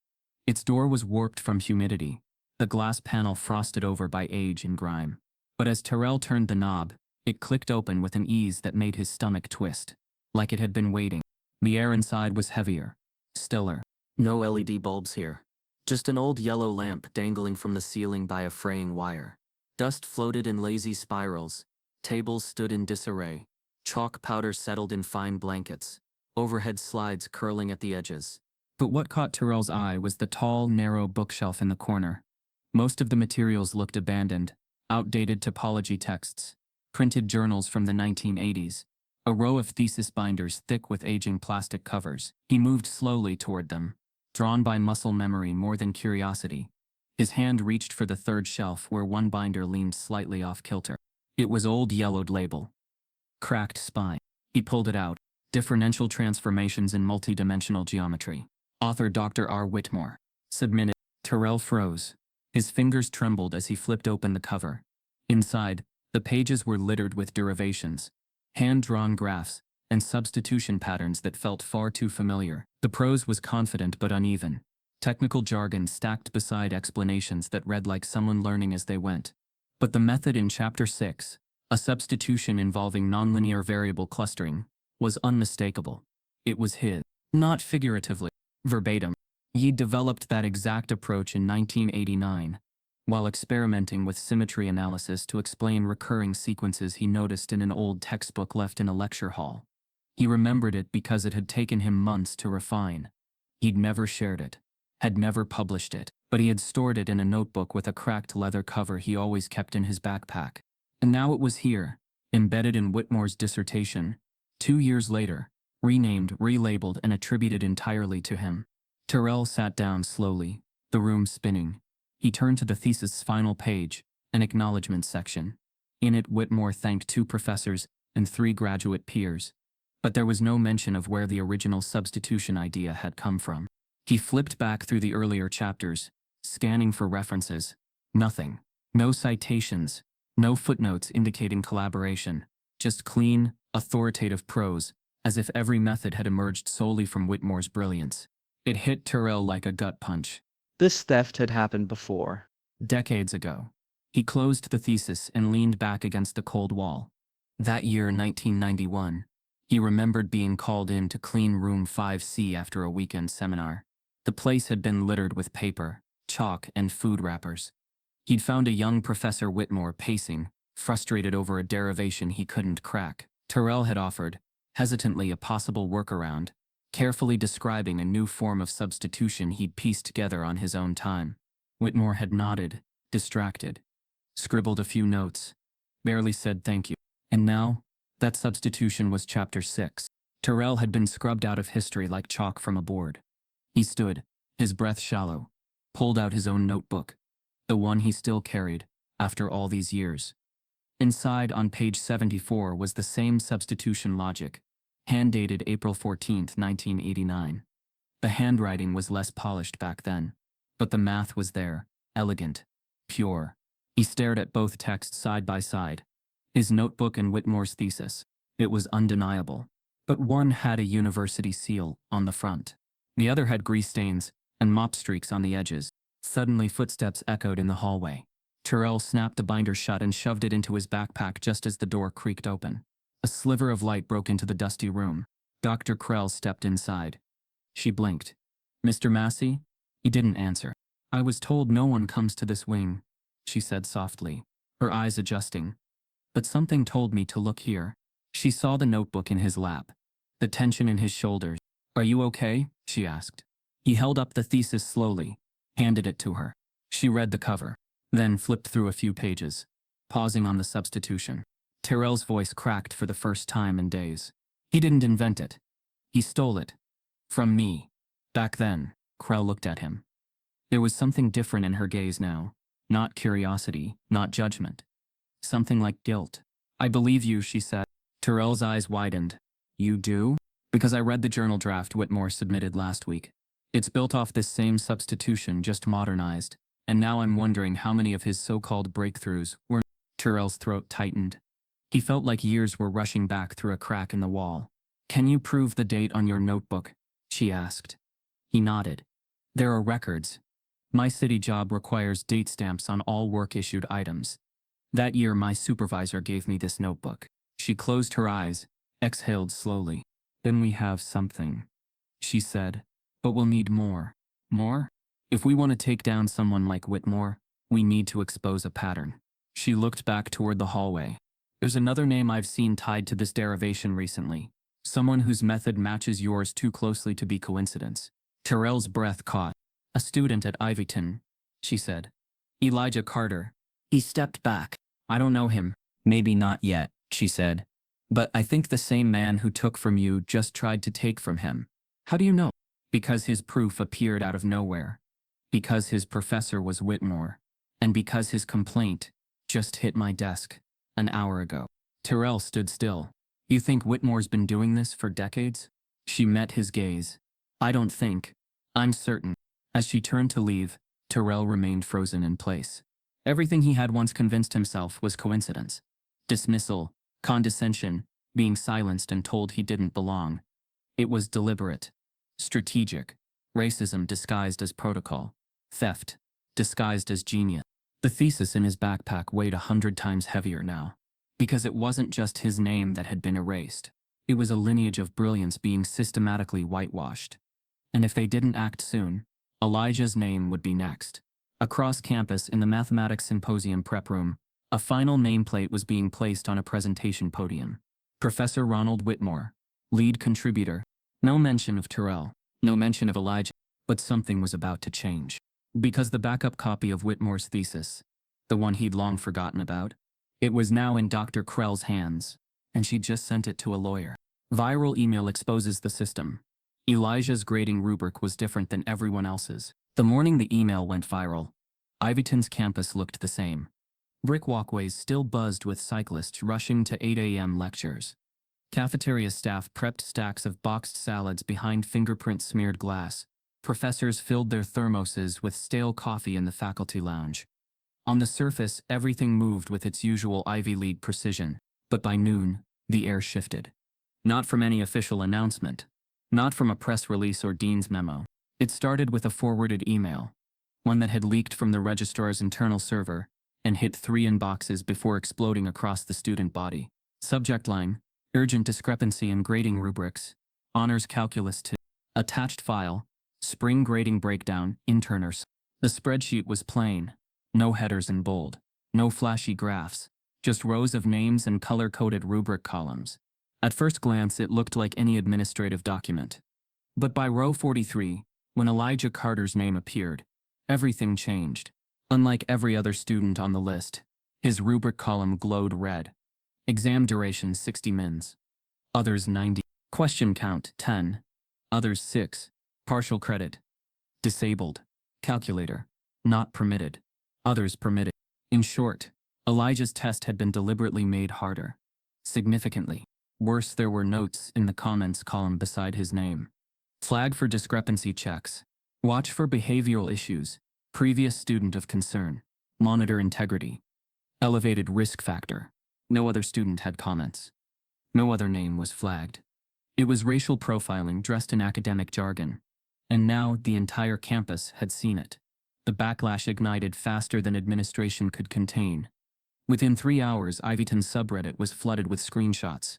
Its door was warped from humidity, the glass panel frosted over by age and grime. But as Terrell turned the knob, it clicked open with an ease that made his stomach twist, like it had been waiting. The air inside was heavier, stiller. No LED bulbs here. Just an old yellow lamp dangling from the ceiling by a fraying wire. Dust floated in lazy spirals. Tables stood in disarray. Chalk powder settled in fine blankets. Overhead slides curling at the edges. But what caught Terrell's eye was the tall, narrow bookshelf in the corner. Most of the materials looked abandoned, outdated topology texts, printed journals from the 1980s, a row of thesis binders thick with aging plastic covers. He moved slowly toward them, drawn by muscle memory more than curiosity. His hand reached for the third shelf where one binder leaned slightly off kilter. It was old yellowed label. Cracked spine. He pulled it out. Differential transformations in multidimensional geometry. Author Dr. R. Whitmore. Submitted. Terrell froze. His fingers trembled as he flipped open the cover. Inside, the pages were littered with derivations, hand-drawn graphs, and substitution patterns that felt far too familiar. The prose was confident but uneven. Technical jargon stacked beside explanations that read like someone learning as they went. But the method in Chapter 6, a substitution involving nonlinear variable clustering, was unmistakable. It was his. Not figuratively. Verbatim. He'd developed that exact approach in 1989, while experimenting with symmetry analysis to explain recurring sequences he noticed in an old textbook left in a lecture hall. He remembered it because it had taken him months to refine. He'd never shared it, had never published it, but he had stored it in a notebook with a cracked leather cover he always kept in his backpack. And now it was here, embedded in Whitmore's dissertation, 2 years later, renamed, relabeled, and attributed entirely to him. Terrell sat down slowly, the room spinning. He turned to the thesis' final page, an acknowledgement section. In it, Whitmore thanked 2 professors and 3 graduate peers. But there was no mention of where the original substitution idea had come from. He flipped back through the earlier chapters, scanning for references. Nothing. No citations. No footnotes indicating collaboration. Just clean, authoritative prose, as if every method had emerged solely from Whitmore's brilliance. It hit Terrell like a gut punch. This theft had happened before. Decades ago. He closed the thesis and leaned back against the cold wall. That year, 1991, he remembered being called in to clean room 5C after a weekend seminar. The place had been littered with paper, chalk, and food wrappers. He'd found a young Professor Whitmore pacing, frustrated over a derivation he couldn't crack. Terrell had offered, hesitantly, a possible workaround, carefully describing a new form of substitution he'd pieced together on his own time. Whitmore had nodded, distracted, scribbled a few notes, barely said thank you. And now, that substitution was Chapter 6. Terrell had been scrubbed out of history like chalk from a board. He stood, his breath shallow, pulled out his own notebook, the one he still carried, after all these years. Inside, on page 74, was the same substitution logic, hand-dated April 14, 1989. The handwriting was less polished back then, but the math was there, elegant, pure. He stared at both texts side by side, his notebook and Whitmore's thesis. It was undeniable. But one had a university seal on the front. The other had grease stains and mop streaks on the edges. Suddenly, footsteps echoed in the hallway. Terrell snapped the binder shut and shoved it into his backpack just as the door creaked open. A sliver of light broke into the dusty room. Dr. Krell stepped inside. She blinked. "Mr. Massey?" He didn't answer. "I was told no one comes to this wing," she said softly. her eyes adjusting. But something told me to look here. She saw the notebook in his lap, the tension in his shoulders. Are you okay? She asked. He held up the thesis slowly, handed it to her. She read the cover, then flipped through a few pages, pausing on the substitution. Terrell's voice cracked for the first time in days. He didn't invent it. He stole it. From me. Back then, Krell looked at him. There was something different in her gaze now. Not curiosity, not judgment. Something like guilt. I believe you, she said. Terrell's eyes widened. You do? Because I read the journal draft Whitmore submitted last week. It's built off this same substitution, just modernized. And now I'm wondering how many of his so-called breakthroughs were. Terrell's throat tightened. He felt like years were rushing back through a crack in the wall. Can you prove the date on your notebook? She asked. He nodded. There are records. My city job requires date stamps on all work-issued items. That year my supervisor gave me this notebook. She closed her eyes, exhaled slowly. Then we have something, she said. But we'll need more. More? If we want to take down someone like Whitmore, we need to expose a pattern. She looked back toward the hallway. There's another name I've seen tied to this derivation recently. Someone whose method matches yours too closely to be coincidence. Terrell's breath caught. A student at Ivyton, she said. Elijah Carter. He stepped back. I don't know him. Maybe not yet, she said. But I think the same man who took from you just tried to take from him. How do you know? Because his proof appeared out of nowhere. Because his professor was Whitmore. And because his complaint just hit my desk an hour ago. Terrell stood still. You think Whitmore's been doing this for decades? She met his gaze. I don't think. I'm certain. As she turned to leave, Terrell remained frozen in place. Everything he had once convinced himself was coincidence. Dismissal, condescension, being silenced and told he didn't belong. It was deliberate. Strategic. Racism disguised as protocol. Theft. Disguised as genius. The thesis in his backpack weighed 100 times heavier now. Because it wasn't just his name that had been erased. It was a lineage of brilliance being systematically whitewashed. And if they didn't act soon, Elijah's name would be next. Across campus in the mathematics symposium prep room, a final nameplate was being placed on a presentation podium. Professor Ronald Whitmore, lead contributor. No mention of Terrell, no mention of Elijah, but something was about to change. Because the backup copy of Whitmore's thesis, the one he'd long forgotten about, it was now in Dr. Krell's hands, and she'd just sent it to a lawyer. Viral email exposes the system. Elijah's grading rubric was different than everyone else's. The morning the email went viral, Ivyton's campus looked the same. Brick walkways still buzzed with cyclists rushing to 8 a.m. lectures. Cafeteria staff prepped stacks of boxed salads behind fingerprint-smeared glass. Professors filled their thermoses with stale coffee in the faculty lounge. On the surface, everything moved with its usual Ivy League precision, but by noon, the air shifted. Not from any official announcement. Not from a press release or dean's memo. It started with a forwarded email, one that had leaked from the registrar's internal server and hit 3 inboxes before exploding across the student body. Subject line, urgent discrepancy in grading rubrics, honors calculus 2. Attached file, spring grading breakdown, interners. The spreadsheet was plain. No headers in bold. No flashy graphs. Just rows of names and color-coded rubric columns. At first glance, it looked like any administrative document. But by row 43, when Elijah Carter's name appeared, everything changed. Unlike every other student on the list, his rubric column glowed red. Exam duration 60 mins. Others 90. Question count 10. Others 6. Partial credit. Disabled. Calculator. Not permitted. Others permitted. In short, Elijah's test had been deliberately made harder. Significantly. Worse, there were notes in the comments column beside his name. Flag for discrepancy checks. Watch for behavioral issues. Previous student of concern. Monitor integrity. Elevated risk factor. No other student had comments. No other name was flagged. It was racial profiling dressed in academic jargon. And now the entire campus had seen it. The backlash ignited faster than administration could contain. Within 3 hours, Ivyton's subreddit was flooded with screenshots.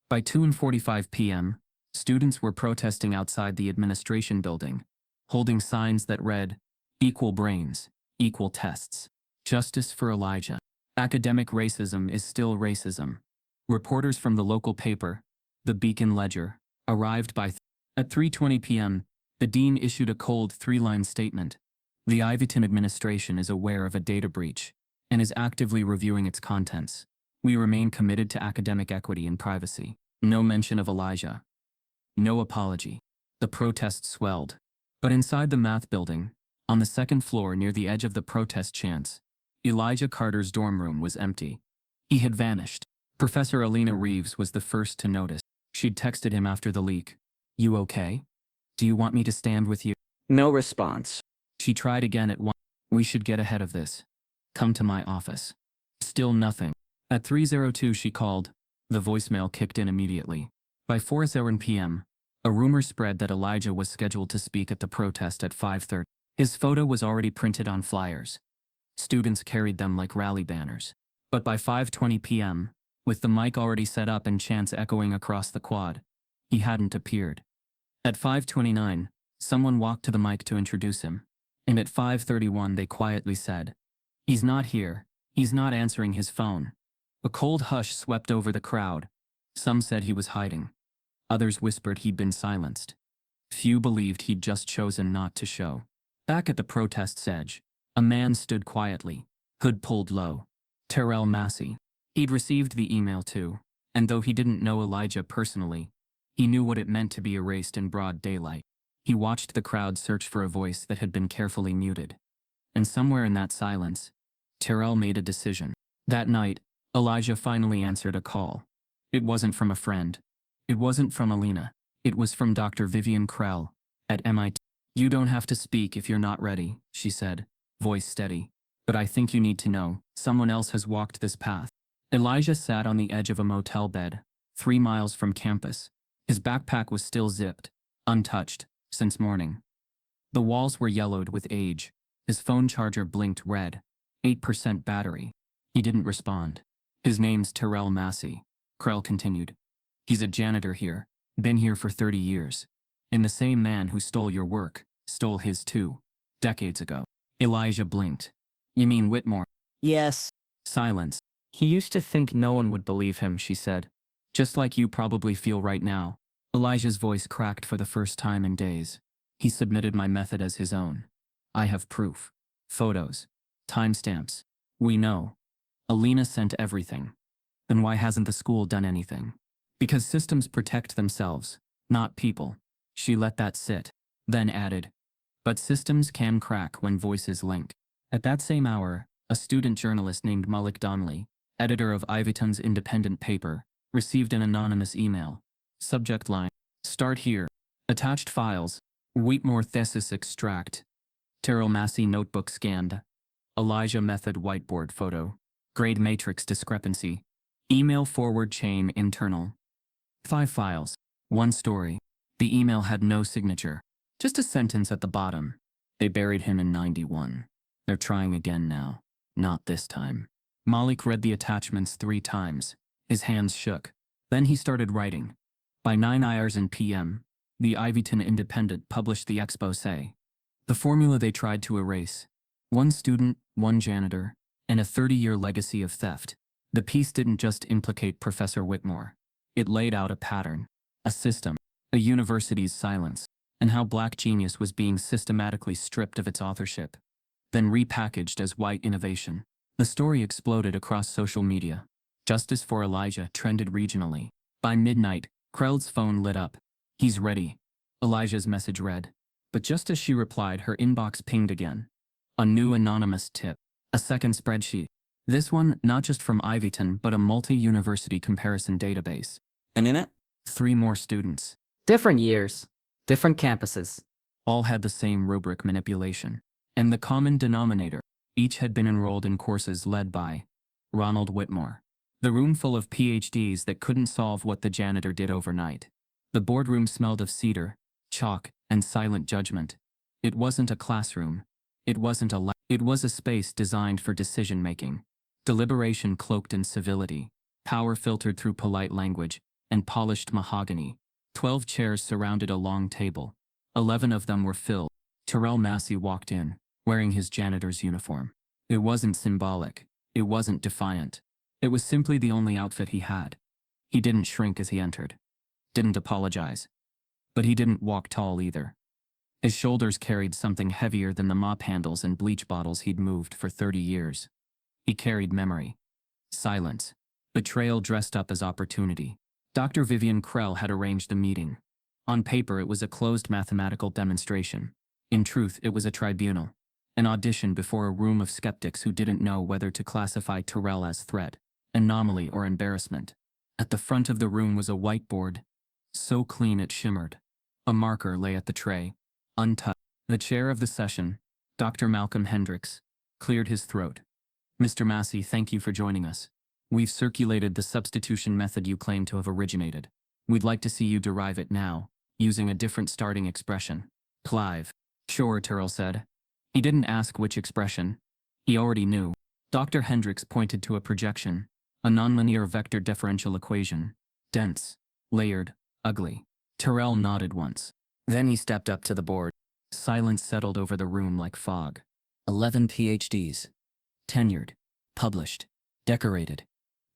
By 2:45 p.m., students were protesting outside the administration building, holding signs that read, "Equal brains, equal tests. Justice for Elijah." Academic racism is still racism. Reporters from the local paper, the Beacon Ledger, arrived at 3:20 p.m. The dean issued a cold 3-line statement. The Ivyton administration is aware of a data breach and is actively reviewing its contents. We remain committed to academic equity and privacy. No mention of Elijah. No apology. The protest swelled. But inside the math building, on the second floor near the edge of the protest chants, Elijah Carter's dorm room was empty. He had vanished. Professor Alina Reeves was the first to notice. She'd texted him after the leak. "You okay? Do you want me to stand with you?" No response. She tried again at 1. "We should get ahead of this. Come to my office." Still nothing. At 3:02 she called. The voicemail kicked in immediately. By 4:07 p.m., a rumor spread that Elijah was scheduled to speak at the protest at 5:30. His photo was already printed on flyers. Students carried them like rally banners. But by 5:20 p.m., with the mic already set up and chants echoing across the quad, he hadn't appeared. At 5:29, someone walked to the mic to introduce him. And at 5:31 they quietly said, "He's not here. He's not answering his phone." A cold hush swept over the crowd. Some said he was hiding. Others whispered he'd been silenced. Few believed he'd just chosen not to show. Back at the protest's edge, a man stood quietly, hood pulled low. Terrell Massey. He'd received the email too, and though he didn't know Elijah personally, he knew what it meant to be erased in broad daylight. He watched the crowd search for a voice that had been carefully muted. And somewhere in that silence, Terrell made a decision. That night, Elijah finally answered a call. It wasn't from a friend. It wasn't from Alina. It was from Dr. Vivian Krell at MIT. "You don't have to speak if you're not ready," she said, voice steady. "But I think you need to know, someone else has walked this path." Elijah sat on the edge of a motel bed, 3 miles from campus. His backpack was still zipped, untouched, since morning. The walls were yellowed with age. His phone charger blinked red, 8% battery. He didn't respond. "His name's Terrell Massey," Krell continued. "He's a janitor here, been here for 30 years. And the same man who stole your work, stole his too, decades ago." Elijah blinked. "You mean Whitmore?" Yes. Silence. "He used to think no one would believe him," she said. "Just like you probably feel right now." Elijah's voice cracked for the first time in days. "He submitted my method as his own. I have proof. Photos. Timestamps. We know. Alina sent everything. Then why hasn't the school done anything?" "Because systems protect themselves, not people." She let that sit, then added, "But systems can crack when voices link." At that same hour, a student journalist named Malik Donnelly, editor of Ivyton's independent paper, received an anonymous email. Subject line: "Start here. Attached files. Whitmore thesis extract. Terrell Massey notebook scanned. Elijah method whiteboard photo. Grade matrix discrepancy. Email forward chain internal. 5 files. 1 story." The email had no signature. Just a sentence at the bottom. "They buried him in 91. They're trying again now. Not this time." Malik read the attachments 3 times. His hands shook. Then he started writing. By 9 hours in p.m., the Ivyton Independent published the exposé. The formula they tried to erase. 1 student, 1 janitor, and a 30-year legacy of theft. The piece didn't just implicate Professor Whitmore. It laid out a pattern, a system, a university's silence, and how black genius was being systematically stripped of its authorship, then repackaged as white innovation. The story exploded across social media. Justice for Elijah trended regionally. By midnight, Krell's phone lit up. "He's ready," Elijah's message read. But just as she replied, her inbox pinged again. A new anonymous tip. A second spreadsheet. This one not just from Ivyton, but a multi-university comparison database. And in it? 3 more students. Different years. Different campuses. All had the same rubric: manipulation. And the common denominator: each had been enrolled in courses led by Ronald Whitmore. The room full of PhDs that couldn't solve what the janitor did overnight. The boardroom smelled of cedar, chalk, and silent judgment. It wasn't a classroom. It wasn't a lab. It was a space designed for decision-making. Deliberation cloaked in civility. Power filtered through polite language and polished mahogany. 12 chairs surrounded a long table. 11 of them were filled. Terrell Massey walked in, wearing his janitor's uniform. It wasn't symbolic. It wasn't defiant. It was simply the only outfit he had. He didn't shrink as he entered. Didn't apologize. But he didn't walk tall either. His shoulders carried something heavier than the mop handles and bleach bottles he'd moved for 30 years. He carried memory. Silence. Betrayal dressed up as opportunity. Dr. Vivian Krell had arranged the meeting. On paper, it was a closed mathematical demonstration. In truth, it was a tribunal. An audition before a room of skeptics who didn't know whether to classify Terrell as threat, anomaly, or embarrassment. At the front of the room was a whiteboard, so clean it shimmered. A marker lay at the tray, untouched. The chair of the session, Dr. Malcolm Hendricks, cleared his throat. Mr. Massey, thank you for joining us. We've circulated the substitution method you claim to have originated. We'd like to see you derive it now, using a different starting expression. Clive. Sure, Terrell said. He didn't ask which expression. He already knew. Dr. Hendricks pointed to a projection, a nonlinear vector differential equation. Dense, layered, ugly. Terrell nodded once. Then he stepped up to the board. Silence settled over the room like fog. 11 PhDs. Tenured. Published. Decorated.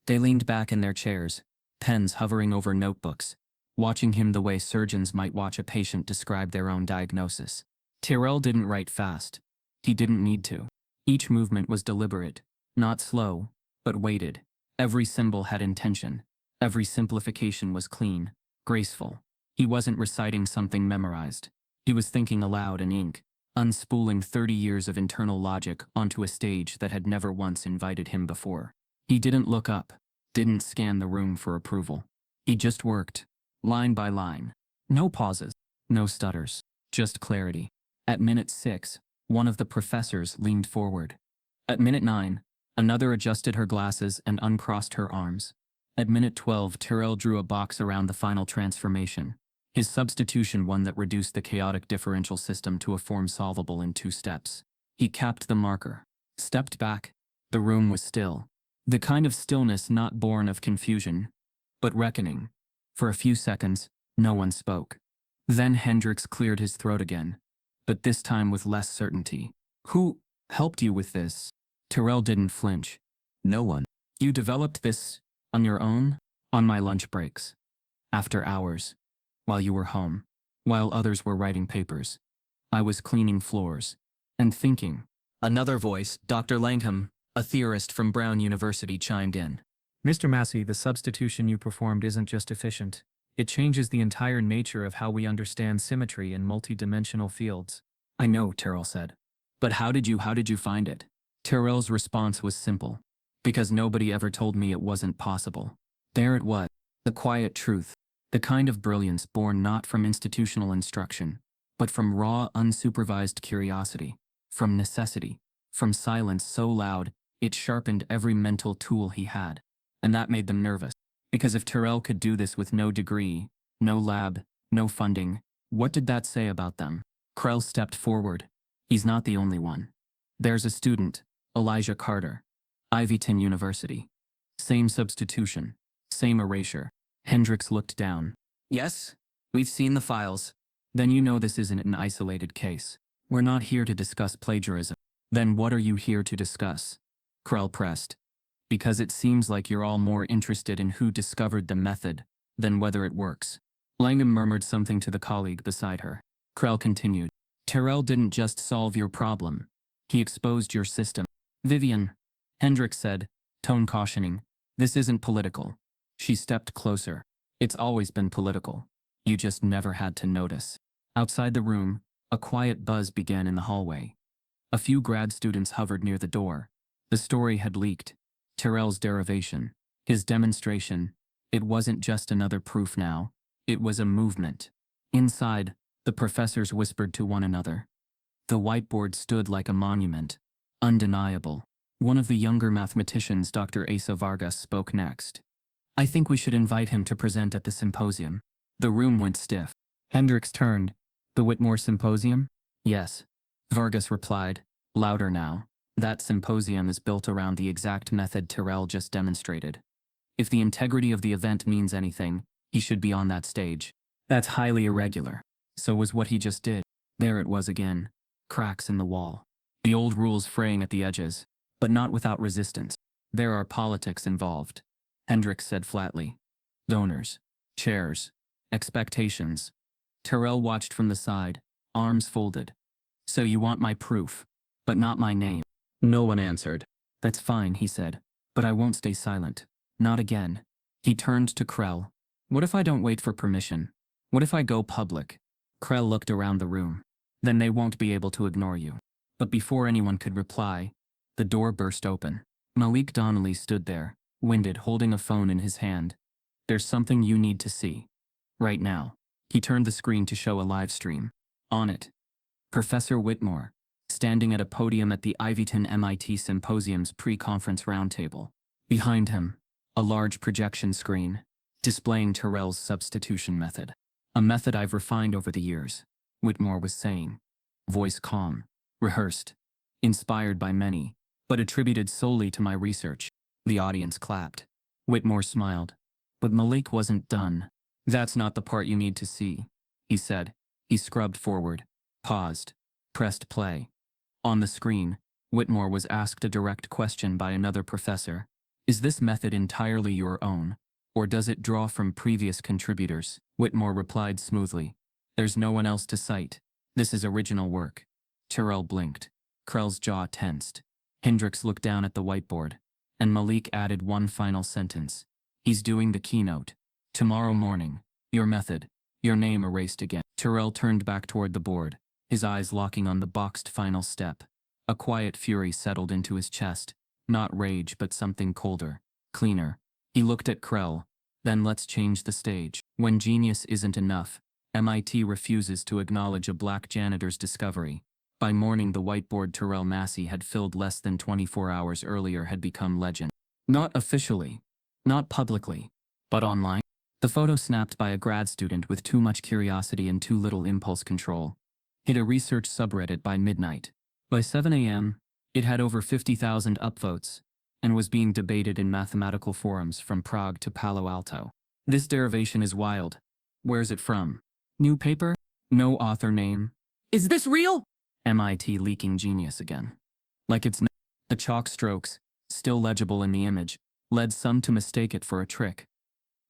They leaned back in their chairs, pens hovering over notebooks, watching him the way surgeons might watch a patient describe their own diagnosis. Terrell didn't write fast. He didn't need to. Each movement was deliberate, not slow, but weighted. Every symbol had intention. Every simplification was clean, graceful. He wasn't reciting something memorized. He was thinking aloud in ink, unspooling 30 years of internal logic onto a stage that had never once invited him before. He didn't look up, didn't scan the room for approval. He just worked, line by line. No pauses, no stutters, just clarity. At minute 6, one of the professors leaned forward. At minute 9, another adjusted her glasses and uncrossed her arms. At minute 12, Terrell drew a box around the final transformation. His substitution, one that reduced the chaotic differential system to a form solvable in 2 steps. He capped the marker, stepped back. The room was still. The kind of stillness not born of confusion, but reckoning. For a few seconds, no one spoke. Then Hendricks cleared his throat again, but this time with less certainty. Who helped you with this? Terrell didn't flinch. No one. You developed this on your own? On my lunch breaks. After hours. While you were home. While others were writing papers. I was cleaning floors. And thinking. Another voice, Dr. Langham, a theorist from Brown University, chimed in. Mr. Massey, the substitution you performed isn't just efficient. It changes the entire nature of how we understand symmetry in multidimensional fields. I know, Terrell said. But how did you find it? Terrell's response was simple. Because nobody ever told me it wasn't possible. There it was. The quiet truth. The kind of brilliance born not from institutional instruction, but from raw, unsupervised curiosity. From necessity. From silence so loud, it sharpened every mental tool he had. And that made them nervous. Because if Terrell could do this with no degree, no lab, no funding, what did that say about them? Krell stepped forward. He's not the only one. There's a student, Elijah Carter. Ivyton University. Same substitution. Same erasure. Hendricks looked down. Yes, we've seen the files. Then you know this isn't an isolated case. We're not here to discuss plagiarism. Then what are you here to discuss? Krell pressed. Because it seems like you're all more interested in who discovered the method than whether it works. Langham murmured something to the colleague beside her. Krell continued. Terrell didn't just solve your problem. He exposed your system. Vivian, Hendricks said, tone cautioning. This isn't political. She stepped closer. It's always been political. You just never had to notice. Outside the room, a quiet buzz began in the hallway. A few grad students hovered near the door. The story had leaked. Terrell's derivation. His demonstration. It wasn't just another proof now. It was a movement. Inside, the professors whispered to one another. The whiteboard stood like a monument. Undeniable. One of the younger mathematicians, Dr. Asa Vargas, spoke next. I think we should invite him to present at the symposium. The room went stiff. Hendricks turned. The Whitmore Symposium? Yes. Vargas replied, louder now. That symposium is built around the exact method Terrell just demonstrated. If the integrity of the event means anything, he should be on that stage. That's highly irregular. So was what he just did. There it was again. Cracks in the wall. The old rules fraying at the edges, but not without resistance. There are politics involved, Hendricks said flatly. Donors, chairs, expectations. Terrell watched from the side, arms folded. So you want my proof, but not my name. No one answered. That's fine, he said, but I won't stay silent. Not again. He turned to Krell. What if I don't wait for permission? What if I go public? Krell looked around the room. Then they won't be able to ignore you. But before anyone could reply, the door burst open. Malik Donnelly stood there, winded, holding a phone in his hand. There's something you need to see. Right now. He turned the screen to show a live stream. On it, Professor Whitmore, standing at a podium at the Ivyton MIT Symposium's pre-conference roundtable. Behind him, a large projection screen, displaying Terrell's substitution method. A method I've refined over the years, Whitmore was saying. Voice calm, rehearsed, inspired by many, but attributed solely to my research. The audience clapped. Whitmore smiled. But Malik wasn't done. That's not the part you need to see, he said. He scrubbed forward, paused, pressed play. On the screen, Whitmore was asked a direct question by another professor. Is this method entirely your own, or does it draw from previous contributors? Whitmore replied smoothly. There's no one else to cite. This is original work. Terrell blinked. Krell's jaw tensed. Hendricks looked down at the whiteboard, and Malik added one final sentence. He's doing the keynote. Tomorrow morning, your method, your name erased again. Terrell turned back toward the board, his eyes locking on the boxed final step. A quiet fury settled into his chest, not rage but something colder, cleaner. He looked at Krell. Then let's change the stage. When genius isn't enough, MIT refuses to acknowledge a black janitor's discovery. By morning, the whiteboard Terrell Massey had filled less than 24 hours earlier had become legend. Not officially, not publicly, but online. The photo, snapped by a grad student with too much curiosity and too little impulse control, hit a research subreddit by midnight. By 7 a.m., it had over 50,000 upvotes and was being debated in mathematical forums from Prague to Palo Alto. This derivation is wild. Where's it from? New paper? No author name? Is this real? MIT leaking genius again. Like it's not. The chalk strokes, still legible in the image, led some to mistake it for a trick.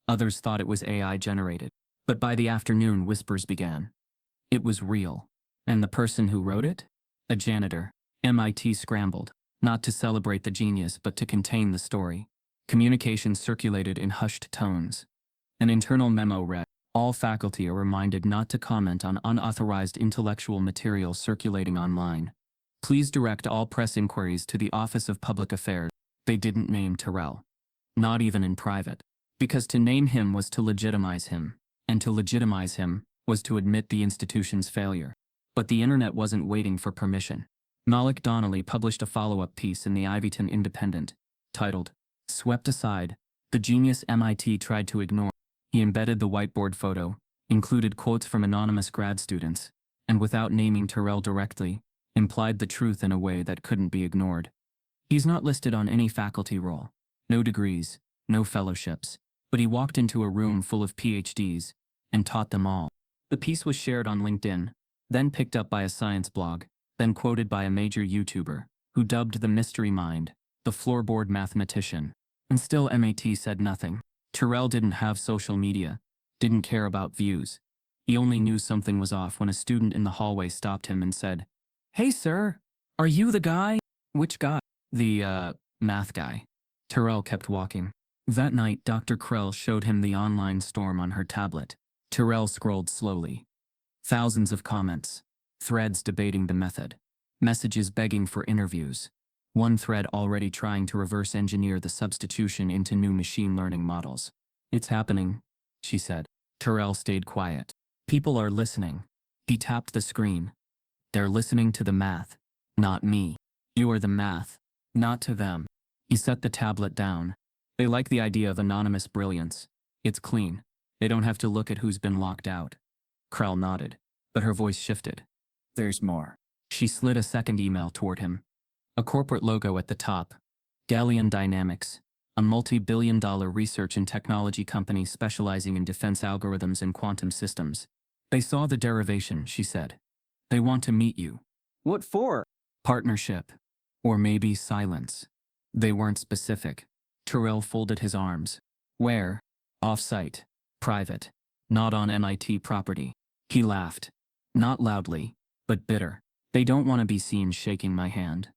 Others thought it was AI generated. But by the afternoon, whispers began. It was real. And the person who wrote it? A janitor. MIT scrambled, not to celebrate the genius but to contain the story. Communications circulated in hushed tones. An internal memo read, all faculty are reminded not to comment on unauthorized intellectual material circulating online. Please direct all press inquiries to the Office of Public Affairs. They didn't name Terrell. Not even in private. Because to name him was to legitimize him, and to legitimize him was to admit the institution's failure. But the internet wasn't waiting for permission. Malik Donnelly published a follow-up piece in the Ivyton Independent, titled, Swept Aside, the Genius MIT Tried to Ignore. He embedded the whiteboard photo, included quotes from anonymous grad students, and without naming Terrell directly, implied the truth in a way that couldn't be ignored. He's not listed on any faculty roll. No degrees, no fellowships. But he walked into a room full of PhDs and taught them all. The piece was shared on LinkedIn, then picked up by a science blog, then quoted by a major YouTuber, who dubbed the mystery mind, the floorboard mathematician. And still MIT said nothing. Terrell didn't have social media, didn't care about views. He only knew something was off when a student in the hallway stopped him and said, Hey sir, are you the guy? Which guy? The, math guy. Terrell kept walking. That night, Dr. Krell showed him the online storm on her tablet. Terrell scrolled slowly. Thousands of comments. Threads debating the method. Messages begging for interviews. One thread already trying to reverse engineer the substitution into new machine learning models. It's happening, she said. Terrell stayed quiet. People are listening. He tapped the screen. They're listening to the math. Not me. You are the math. Not to them. He set the tablet down. They like the idea of anonymous brilliance. It's clean. They don't have to look at who's been locked out. Krell nodded, but her voice shifted. There's more. She slid a second email toward him. A corporate logo at the top. Galleon Dynamics, a multi-billion-dollar research and technology company specializing in defense algorithms and quantum systems. They saw the derivation, she said. They want to meet you. What for? Partnership. Or maybe silence. They weren't specific. Terrell folded his arms. Where? Off-site. Private. Not on MIT property. He laughed. Not loudly, but bitter. They don't want to be seen shaking my hand.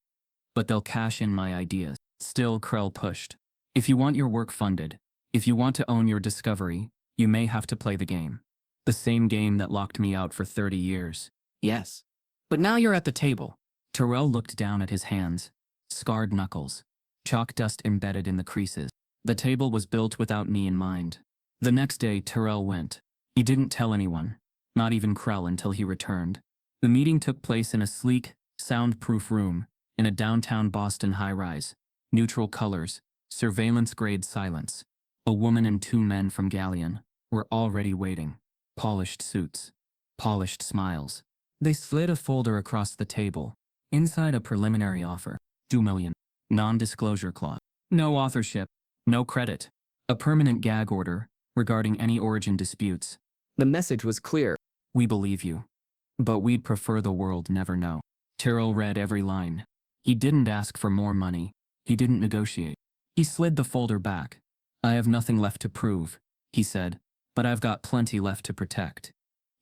But they'll cash in my ideas. Still, Krell pushed. If you want your work funded, if you want to own your discovery, you may have to play the game. The same game that locked me out for 30 years. Yes. But now you're at the table. Terrell looked down at his hands. Scarred knuckles. Chalk dust embedded in the creases. The table was built without me in mind. The next day, Terrell went. He didn't tell anyone, not even Krell, until he returned. The meeting took place in a sleek, soundproof room, in a downtown Boston high-rise. Neutral colors, surveillance-grade silence. A woman and two men from Galleon were already waiting. Polished suits. Polished smiles. They slid a folder across the table. Inside a preliminary offer. 2 million. Non-disclosure clause. No authorship. No credit. A permanent gag order regarding any origin disputes. The message was clear. We believe you. But we'd prefer the world never know. Terrell read every line. He didn't ask for more money. He didn't negotiate. He slid the folder back. I have nothing left to prove, he said, but I've got plenty left to protect.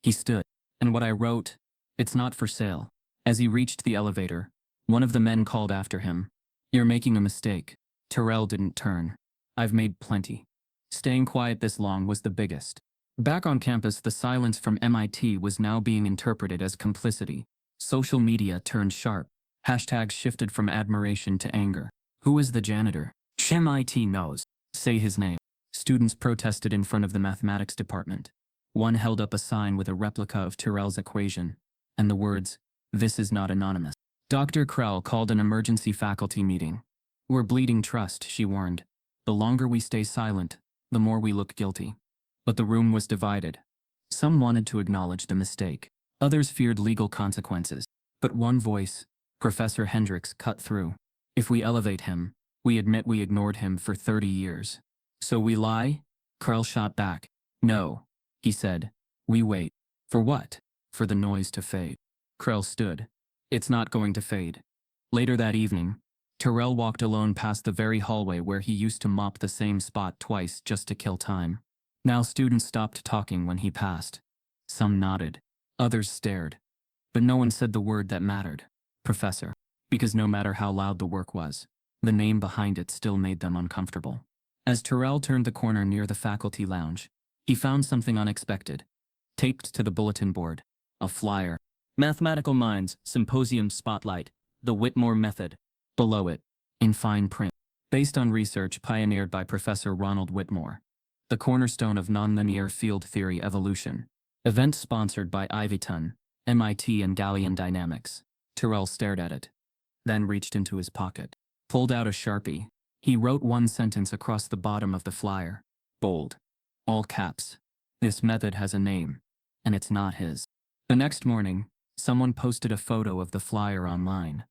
He stood. And what I wrote, it's not for sale. As he reached the elevator, one of the men called after him. You're making a mistake. Terrell didn't turn. I've made plenty. Staying quiet this long was the biggest. Back on campus, the silence from MIT was now being interpreted as complicity. Social media turned sharp. Hashtags shifted from admiration to anger. Who is the janitor? MIT knows. Say his name. Students protested in front of the mathematics department. One held up a sign with a replica of Terrell's equation, and the words, "This is not anonymous." Dr. Krell called an emergency faculty meeting. We're bleeding trust, she warned. The longer we stay silent, the more we look guilty. But the room was divided. Some wanted to acknowledge the mistake. Others feared legal consequences. But one voice, Professor Hendricks, cut through. If we elevate him, we admit we ignored him for 30 years. So we lie? Krell shot back. No, he said. We wait. For what? For the noise to fade. Krell stood. It's not going to fade. Later that evening, Terrell walked alone past the very hallway where he used to mop the same spot twice just to kill time. Now students stopped talking when he passed. Some nodded. Others stared. But no one said the word that mattered. Professor. Because no matter how loud the work was, the name behind it still made them uncomfortable. As Terrell turned the corner near the faculty lounge, he found something unexpected. Taped to the bulletin board. A flyer. Mathematical Minds, Symposium Spotlight. The Whitmore Method. Below it, in fine print. Based on research pioneered by Professor Ronald Whitmore. The cornerstone of nonlinear field theory evolution. Event sponsored by Ivyton, MIT and Galleon Dynamics. Terrell stared at it. Then reached into his pocket. Pulled out a Sharpie. He wrote one sentence across the bottom of the flyer. Bold. All caps. This method has a name. And it's not his. The next morning, someone posted a photo of the flyer online.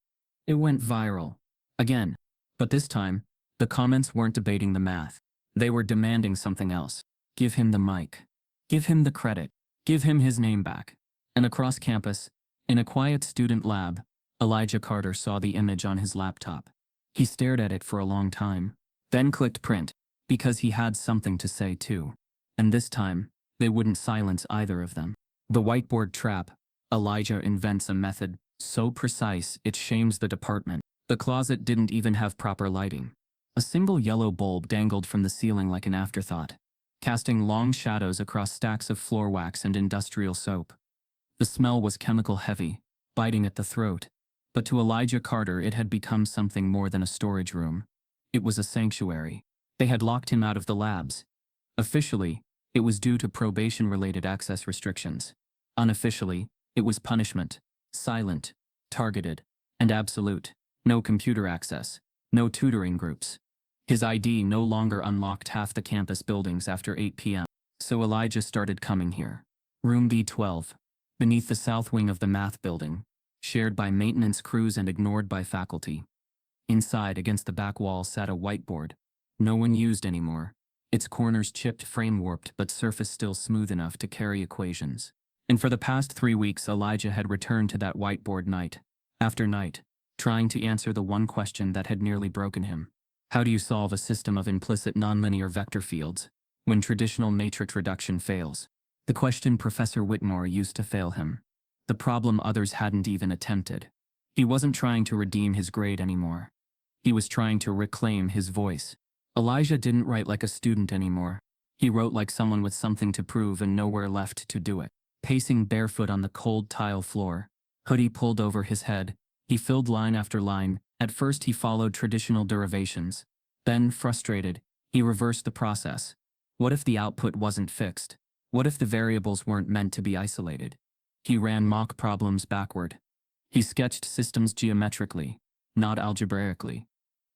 It went viral. Again. But this time, the comments weren't debating the math. They were demanding something else. Give him the mic. Give him the credit. Give him his name back. And across campus, in a quiet student lab, Elijah Carter saw the image on his laptop. He stared at it for a long time, then clicked print, because he had something to say too. And this time, they wouldn't silence either of them. The whiteboard trap. Elijah invents a method so precise it shames the department. The closet didn't even have proper lighting. A single yellow bulb dangled from the ceiling like an afterthought, casting long shadows across stacks of floor wax and industrial soap. The smell was chemical heavy, biting at the throat. But to Elijah Carter it had become something more than a storage room. It was a sanctuary. They had locked him out of the labs. Officially, it was due to probation-related access restrictions. Unofficially, it was punishment. Silent, targeted, and absolute. No computer access. No tutoring groups. His ID no longer unlocked half the campus buildings after 8 p.m. So Elijah started coming here. Room B12. Beneath the south wing of the math building. Shared by maintenance crews and ignored by faculty. Inside, against the back wall, sat a whiteboard. No one used anymore. Its corners chipped, frame warped, but surface still smooth enough to carry equations. And for the past 3 weeks, Elijah had returned to that whiteboard night after night, trying to answer the one question that had nearly broken him. How do you solve a system of implicit nonlinear vector fields when traditional matrix reduction fails? The question Professor Whitmore used to fail him. The problem others hadn't even attempted. He wasn't trying to redeem his grade anymore. He was trying to reclaim his voice. Elijah didn't write like a student anymore. He wrote like someone with something to prove and nowhere left to do it. Pacing barefoot on the cold tile floor, hoodie pulled over his head, he filled line after line. At first he followed traditional derivations. Then, frustrated, he reversed the process. What if the output wasn't fixed? What if the variables weren't meant to be isolated? He ran mock problems backward. He sketched systems geometrically, not algebraically.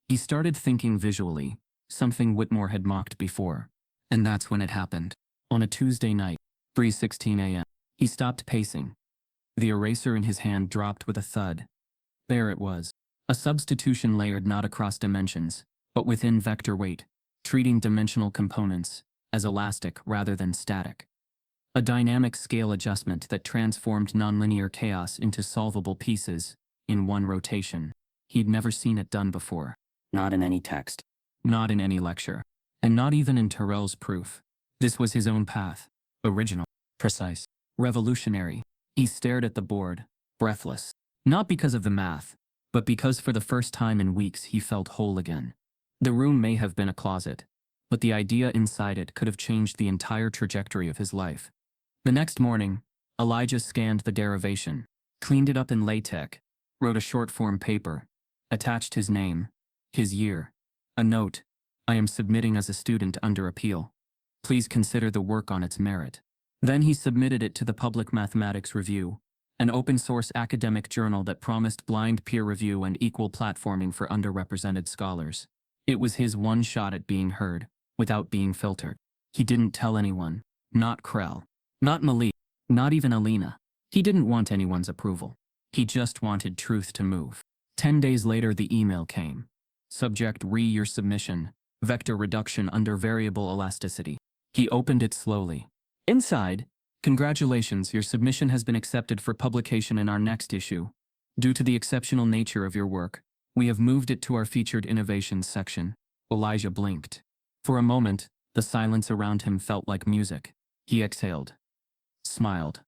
He started thinking visually, something Whitmore had mocked before. And that's when it happened. On a Tuesday night, 3:16 a.m., he stopped pacing. The eraser in his hand dropped with a thud. There it was. A substitution layered not across dimensions, but within vector weight, treating dimensional components as elastic rather than static. A dynamic scale adjustment that transformed nonlinear chaos into solvable pieces in one rotation. He'd never seen it done before. Not in any text. Not in any lecture. And not even in Terrell's proof. This was his own path. Original. Precise. Revolutionary. He stared at the board, breathless. Not because of the math, but because for the first time in weeks he felt whole again. The room may have been a closet, but the idea inside it could have changed the entire trajectory of his life. The next morning, Elijah scanned the derivation, cleaned it up in LaTeX, wrote a short-form paper, attached his name, his year, a note, "I am submitting as a student under appeal. Please consider the work on its merit." Then he submitted it to the Public Mathematics Review, an open-source academic journal that promised blind peer review and equal platforming for underrepresented scholars. It was his one shot at being heard, without being filtered. He didn't tell anyone, not Krell, not Malik, not even Alina. He didn't want anyone's approval. He just wanted truth to move. 10 days later the email came. Subject: your submission, vector reduction under variable elasticity. He opened it slowly. Inside, "Congratulations, your submission has been accepted for publication in our next issue. Due to the exceptional nature of your work, we have moved it to our featured innovations section." Elijah blinked. For a moment, the silence around him felt like music. He exhaled, smiled,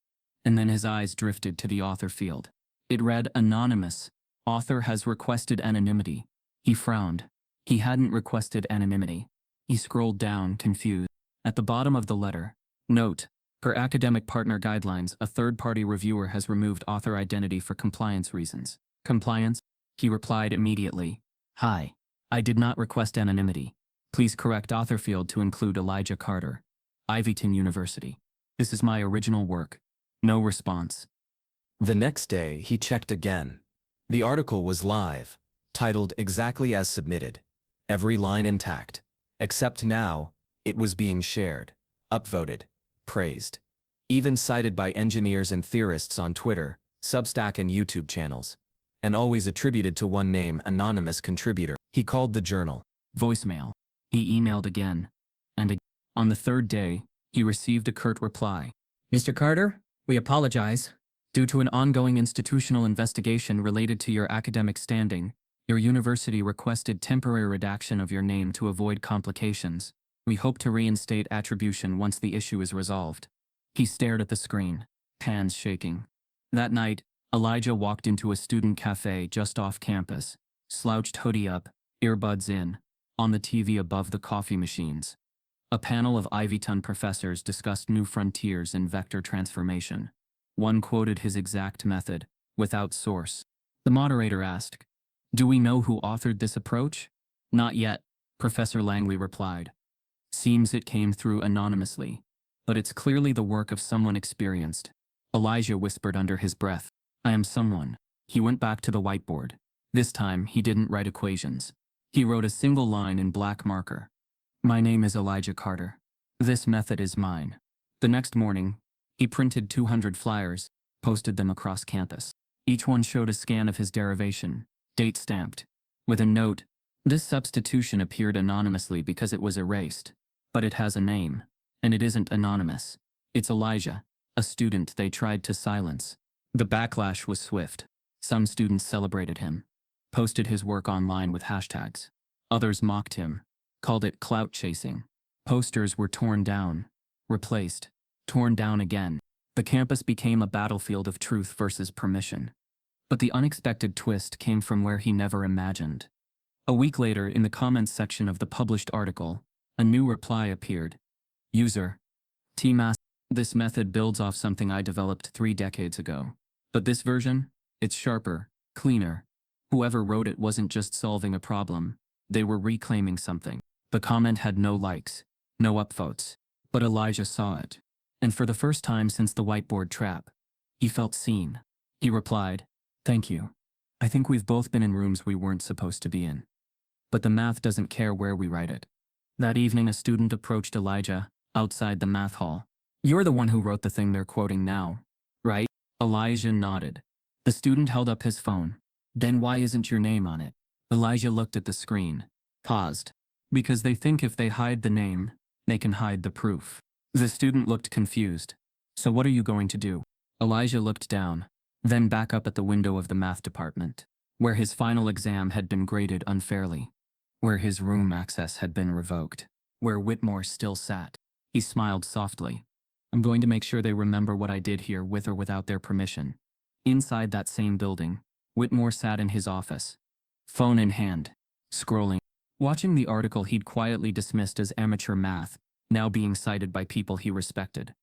and then his eyes drifted to the author field. It read, "Anonymous. Author has requested anonymity." He frowned. He hadn't requested anonymity. He scrolled down, confused. At the bottom of the letter, "Note, per academic partner guidelines, a third-party reviewer has removed author identity for compliance reasons." Compliance? He replied immediately. "Hi. I did not request anonymity. Please correct author field to include Elijah Carter, Ivyton University. This is my original work." No response. The next day, he checked again. The article was live, titled exactly as submitted. Every line intact. Except now, it was being shared, upvoted, praised. Even cited by engineers and theorists on Twitter, Substack and YouTube channels. And always attributed to one name, anonymous contributor. He called the journal. Voicemail. He emailed again. And again. On the third day, he received a curt reply. "Mr. Carter, we apologize. Due to an ongoing institutional investigation related to your academic standing, your university requested temporary redaction of your name to avoid complications. We hope to reinstate attribution once the issue is resolved." He stared at the screen, hands shaking. That night, Elijah walked into a student cafe just off campus, slouched hoodie up, earbuds in, on the TV above the coffee machines. A panel of Ivyton professors discussed new frontiers in vector transformation. One quoted his exact method, without source. The moderator asked, "Do we know who authored this approach?" "Not yet," Professor Langley replied. "Seems it came through anonymously. But it's clearly the work of someone experienced." Elijah whispered under his breath, "I am someone." He went back to the whiteboard. This time, he didn't write equations. He wrote a single line in black marker. "My name is Elijah Carter. This method is mine." The next morning, he printed 200 flyers, posted them across campus. Each one showed a scan of his derivation, date stamped, with a note, "This substitution appeared anonymously because it was erased. But it has a name, and it isn't anonymous. It's Elijah, a student they tried to silence." The backlash was swift. Some students celebrated him, posted his work online with hashtags. Others mocked him, called it clout chasing. Posters were torn down, replaced, torn down again. The campus became a battlefield of truth versus permission. But the unexpected twist came from where he never imagined. A week later, in the comments section of the published article, a new reply appeared. User. T-Mass. This method builds off something I developed 3 decades ago. But this version? It's sharper, cleaner. Whoever wrote it wasn't just solving a problem, they were reclaiming something. The comment had no likes, no upvotes. But Elijah saw it. And for the first time since the whiteboard trap, he felt seen. He replied, "Thank you. I think we've both been in rooms we weren't supposed to be in. But the math doesn't care where we write it." That evening, a student approached Elijah outside the math hall. "You're the one who wrote the thing they're quoting now, right?" Elijah nodded. The student held up his phone. "Then why isn't your name on it?" Elijah looked at the screen, paused. "Because they think if they hide the name, they can hide the proof." The student looked confused. "So what are you going to do?" Elijah looked down, then back up at the window of the math department, where his final exam had been graded unfairly, where his room access had been revoked, where Whitmore still sat. He smiled softly. "I'm going to make sure they remember what I did here with or without their permission." Inside that same building, Whitmore sat in his office, phone in hand, scrolling, watching the article he'd quietly dismissed as amateur math, now being cited by people he respected.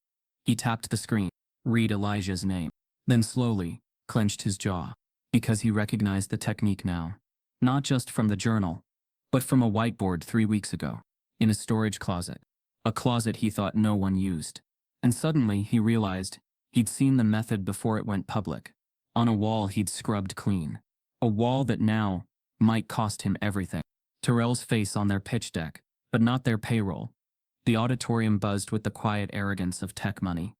He tapped the screen, read Elijah's name, then slowly clenched his jaw, because he recognized the technique now, not just from the journal, but from a whiteboard 3 weeks ago, in a storage closet, a closet he thought no one used. And suddenly he realized he'd seen the method before it went public, on a wall he'd scrubbed clean, a wall that now might cost him everything. Terrell's face on their pitch deck, but not their payroll. The auditorium buzzed with the quiet arrogance of tech money.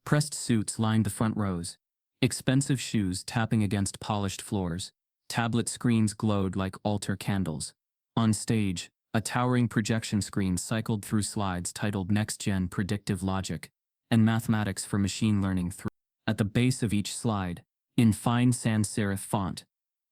Pressed suits lined the front rows, expensive shoes tapping against polished floors, tablet screens glowed like altar candles. On stage, a towering projection screen cycled through slides titled Next Gen Predictive Logic and Mathematics for Machine Learning 3. At the base of each slide, in fine sans serif font,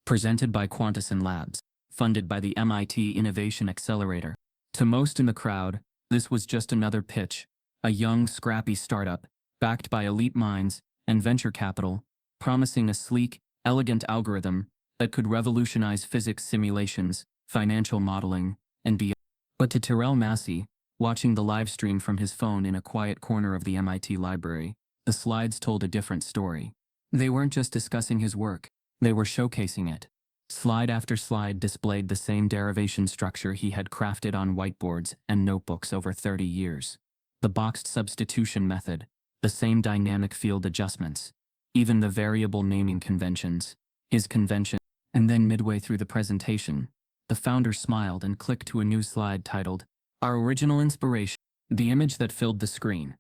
presented by Quantison Labs, funded by the MIT Innovation Accelerator. To most in the crowd, this was just another pitch, a young, scrappy startup, backed by elite minds and venture capital, promising a sleek, elegant algorithm that could revolutionize physics simulations, financial modeling, and beyond. But to Terrell Massey, watching the live stream from his phone in a quiet corner of the MIT library, the slides told a different story. They weren't just discussing his work, they were showcasing it. Slide after slide displayed the same derivation structure he had crafted on whiteboards and notebooks over 30 years. The boxed substitution method, the same dynamic field adjustments, even the variable naming conventions, his convention. And then midway through the presentation, the founder smiled and clicked to a new slide titled, "Our Original Inspiration." The image that filled the screen.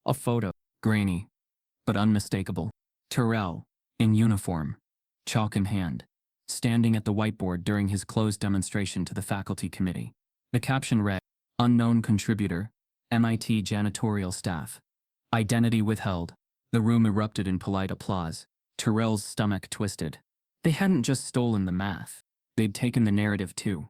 A photo, grainy, but unmistakable. Terrell, in uniform, chalk in hand, standing at the whiteboard during his closed demonstration to the faculty committee. The caption read, "Unknown contributor, MIT janitorial staff. Identity withheld." The room erupted in polite applause. Terrell's stomach twisted. They hadn't just stolen the math. They'd taken the narrative too.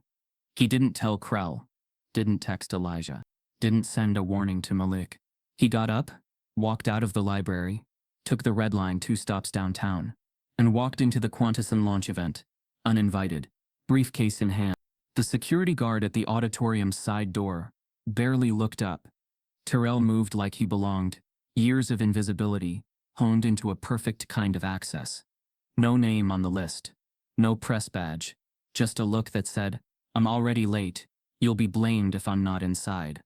He didn't tell Krell, didn't text Elijah, didn't send a warning to Malik. He got up, walked out of the library, took the red line 2 stops downtown, and walked into the Quantison launch event, uninvited, briefcase in hand. The security guard at the auditorium's side door barely looked up. Terrell moved like he belonged, years of invisibility, honed into a perfect kind of access. No name on the list, no press badge, just a look that said, "I'm already late, you'll be blamed if I'm not inside."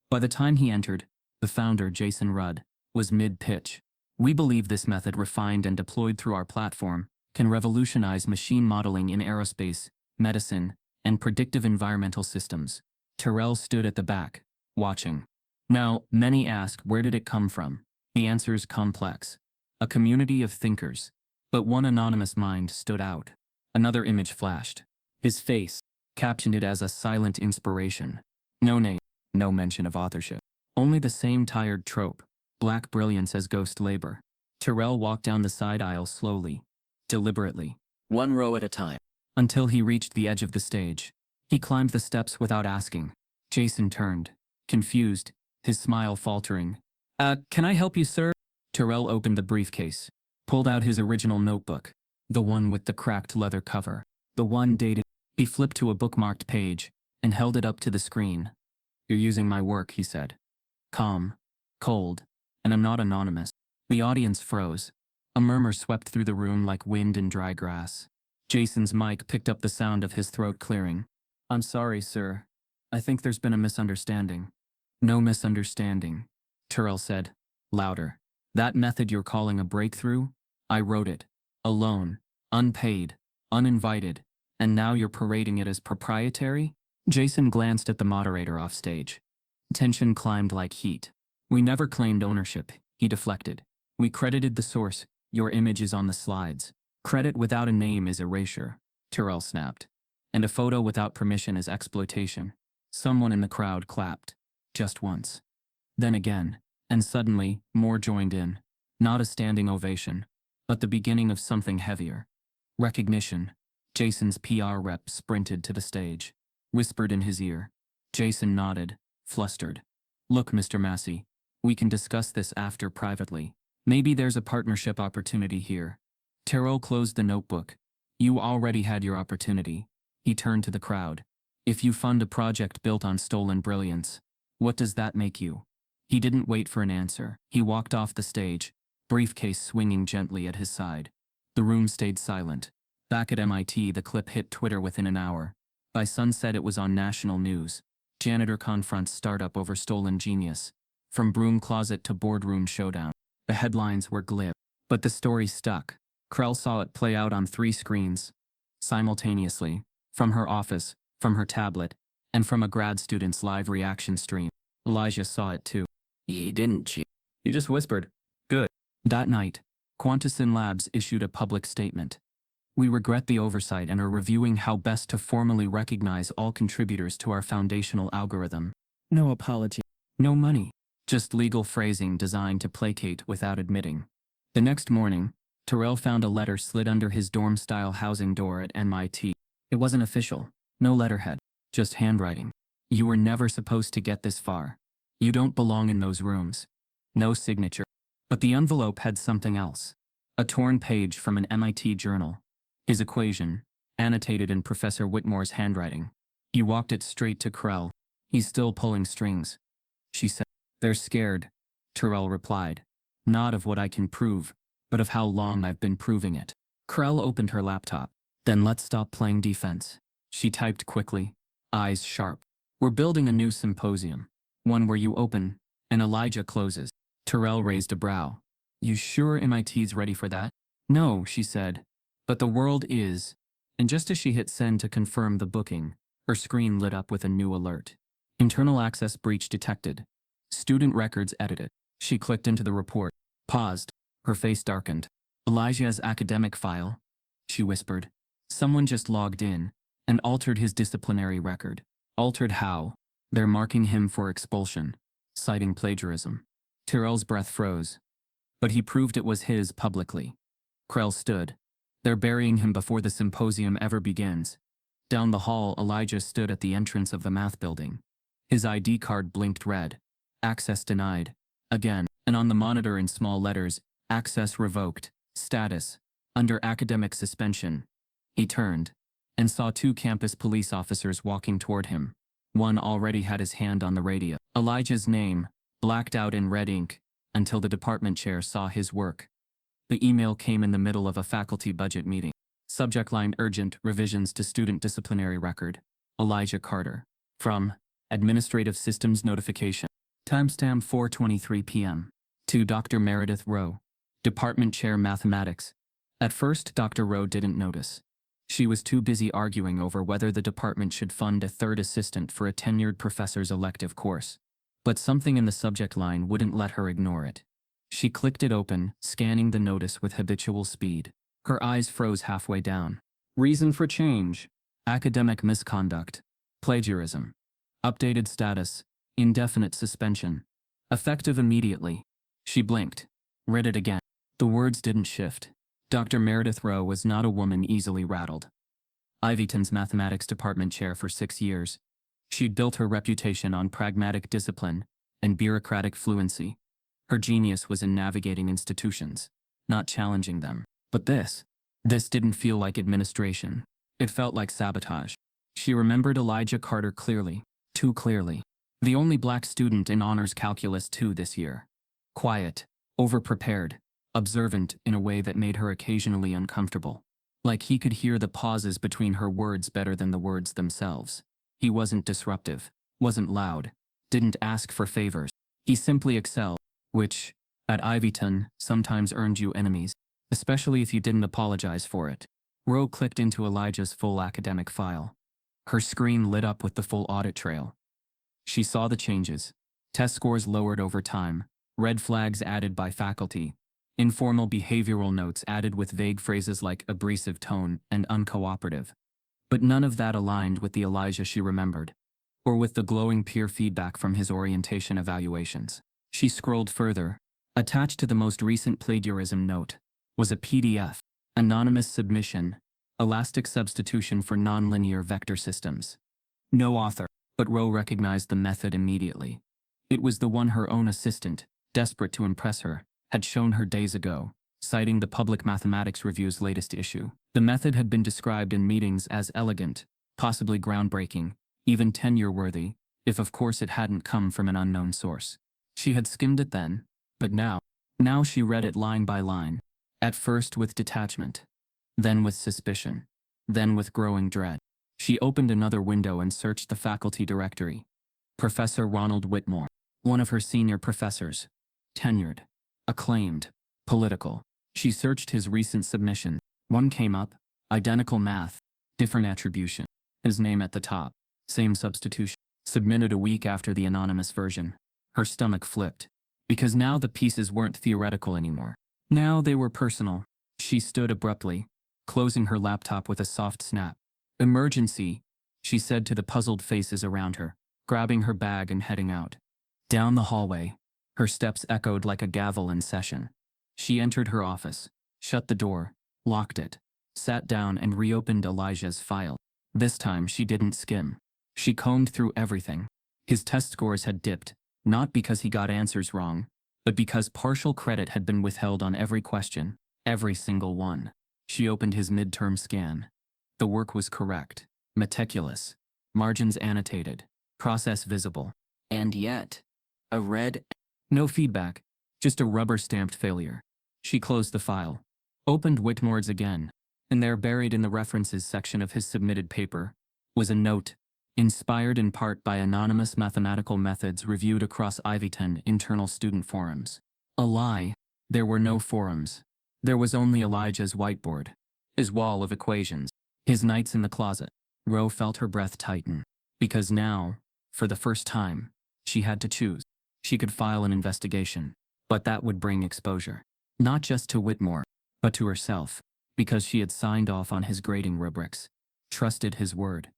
By the time he entered, the founder, Jason Rudd, was mid-pitch. "We believe this method, refined and deployed through our platform, can revolutionize machine modeling in aerospace, medicine, and predictive environmental systems." Terrell stood at the back, watching. Now, many ask, where did it come from? The answer's complex. A community of thinkers. But one anonymous mind stood out. Another image flashed. His face, captioned it as a silent inspiration. No name, no mention of authorship. Only the same tired trope, black brilliance as ghost labor. Terrell walked down the side aisle slowly, deliberately, one row at a time, until he reached the edge of the stage. He climbed the steps without asking. Jason turned, confused, his smile faltering. Can I help you, sir? Terrell opened the briefcase, pulled out his original notebook, the one with the cracked leather cover, the one dated. He flipped to a bookmarked page and held it up to the screen. You're using my work, he said. Calm, cold, and I'm not anonymous. The audience froze. A murmur swept through the room like wind in dry grass. Jason's mic picked up the sound of his throat clearing. I'm sorry, sir. I think there's been a misunderstanding. No misunderstanding, Terrell said, louder. That method you're calling a breakthrough? I wrote it. Alone, unpaid, uninvited, and now you're parading it as proprietary? Jason glanced at the moderator offstage. Tension climbed like heat. We never claimed ownership, he deflected. We credited the source. Your image is on the slides. Credit without a name is erasure, Terrell snapped. And a photo without permission is exploitation. Someone in the crowd clapped. Just once. Then again. And suddenly, more joined in. Not a standing ovation, but the beginning of something heavier. Recognition. Jason's PR rep sprinted to the stage. Whispered in his ear. Jason nodded, flustered. Look, Mr. Massey, we can discuss this after privately. Maybe there's a partnership opportunity here. Terrell closed the notebook. You already had your opportunity. He turned to the crowd. If you fund a project built on stolen brilliance, what does that make you? He didn't wait for an answer. He walked off the stage, briefcase swinging gently at his side. The room stayed silent. Back at MIT, the clip hit Twitter within an hour. By sunset, it was on national news. Janitor confronts startup over stolen genius. From broom closet to boardroom showdown. The headlines were glib, but the story stuck. Krell saw it play out on 3 screens. Simultaneously, from her office, from her tablet, and from a grad student's live reaction stream. Elijah saw it too. He didn't cheat. He just whispered, good. That night, Quantisin Labs issued a public statement. We regret the oversight and are reviewing how best to formally recognize all contributors to our foundational algorithm. No apology. No money. Just legal phrasing designed to placate without admitting. The next morning, Terrell found a letter slid under his dorm-style housing door at MIT. It wasn't official. No letterhead. Just handwriting. You were never supposed to get this far. You don't belong in those rooms. No signature. But the envelope had something else. A torn page from an MIT journal. His equation, annotated in Professor Whitmore's handwriting. He walked it straight to Krell. He's still pulling strings. She said. They're scared, Terrell replied. Not of what I can prove, but of how long I've been proving it. Krell opened her laptop. Then let's stop playing defense. She typed quickly, eyes sharp. We're building a new symposium. One where you open, and Elijah closes. Terrell raised a brow. You sure MIT's ready for that? No, she said. But the world is. And just as she hit send to confirm the booking, her screen lit up with a new alert. Internal access breach detected. Student records edited. She clicked into the report, paused, her face darkened. Elijah's academic file, she whispered. Someone just logged in and altered his disciplinary record. Altered how? They're marking him for expulsion, citing plagiarism. Terrell's breath froze. But he proved it was his publicly. Krell stood. They're burying him before the symposium ever begins. Down the hall, Elijah stood at the entrance of the math building. His ID card blinked red. Access denied. Again, and on the monitor in small letters, access revoked. Status. Under academic suspension. He turned and saw 2 campus police officers walking toward him. One already had his hand on the radio. Elijah's name, blacked out in red ink, until the department chair saw his work. The email came in the middle of a faculty budget meeting. Subject line urgent revisions to student disciplinary record. Elijah Carter. From Administrative Systems Notification. Timestamp 4:23 p.m. To Dr. Meredith Rowe. Department Chair Mathematics. At first, Dr. Rowe didn't notice. She was too busy arguing over whether the department should fund a 3rd assistant for a tenured professor's elective course. But something in the subject line wouldn't let her ignore it. She clicked it open, scanning the notice with habitual speed. Her eyes froze halfway down. Reason for change. Academic misconduct. Plagiarism. Updated status. Indefinite suspension. Effective immediately. She blinked. Read it again. The words didn't shift. Dr. Meredith Rowe was not a woman easily rattled. Ivyton's mathematics department chair for 6 years. She'd built her reputation on pragmatic discipline and bureaucratic fluency. Her genius was in navigating institutions, not challenging them. But this didn't feel like administration. It felt like sabotage. She remembered Elijah Carter clearly, too clearly. The only black student in Honors Calculus 2 this year. Quiet, overprepared, observant in a way that made her occasionally uncomfortable. Like he could hear the pauses between her words better than the words themselves. He wasn't disruptive, wasn't loud, didn't ask for favors. He simply excelled, which, at Ivyton, sometimes earned you enemies, especially if you didn't apologize for it. Roe clicked into Elijah's full academic file. Her screen lit up with the full audit trail. She saw the changes. Test scores lowered over time, red flags added by faculty, informal behavioral notes added with vague phrases like abrasive tone and uncooperative. But none of that aligned with the Elijah she remembered, or with the glowing peer feedback from his orientation evaluations. She scrolled further. Attached to the most recent plagiarism note was a PDF, anonymous submission, elastic substitution for nonlinear vector systems. No author, but Roe recognized the method immediately. It was the one her own assistant, desperate to impress her, had shown her days ago, citing the Public Mathematics Review's latest issue. The method had been described in meetings as elegant, possibly groundbreaking, even tenure-worthy, if of course it hadn't come from an unknown source. She had skimmed it then, but now she read it line by line, at first with detachment, then with suspicion, then with growing dread. She opened another window and searched the faculty directory. Professor Ronald Whitmore, one of her senior professors, tenured, acclaimed, political. She searched his recent submission. One came up, identical math, different attribution. His name at the top, same substitution. Submitted a week after the anonymous version. Her stomach flipped, because now the pieces weren't theoretical anymore. Now they were personal. She stood abruptly, closing her laptop with a soft snap. Emergency, she said to the puzzled faces around her, grabbing her bag and heading out. Down the hallway, her steps echoed like a gavel in session. She entered her office, shut the door, locked it, sat down and reopened Elijah's file. This time she didn't skim. She combed through everything. His test scores had dipped, not because he got answers wrong, but because partial credit had been withheld on every question, every single one. She opened his midterm scan. The work was correct, meticulous, margins annotated, process visible. And yet, a red, no feedback, just a rubber-stamped failure. She closed the file, opened Whitmore's again, and there, buried in the references section of his submitted paper, was a note, inspired in part by anonymous mathematical methods reviewed across Ivyton internal student forums. A lie. There were no forums. There was only Elijah's whiteboard, his wall of equations, his nights in the closet. Roe felt her breath tighten, because now, for the first time, she had to choose. She could file an investigation, but that would bring exposure. Not just to Whitmore, but to herself, because she had signed off on his grading rubrics, trusted his word,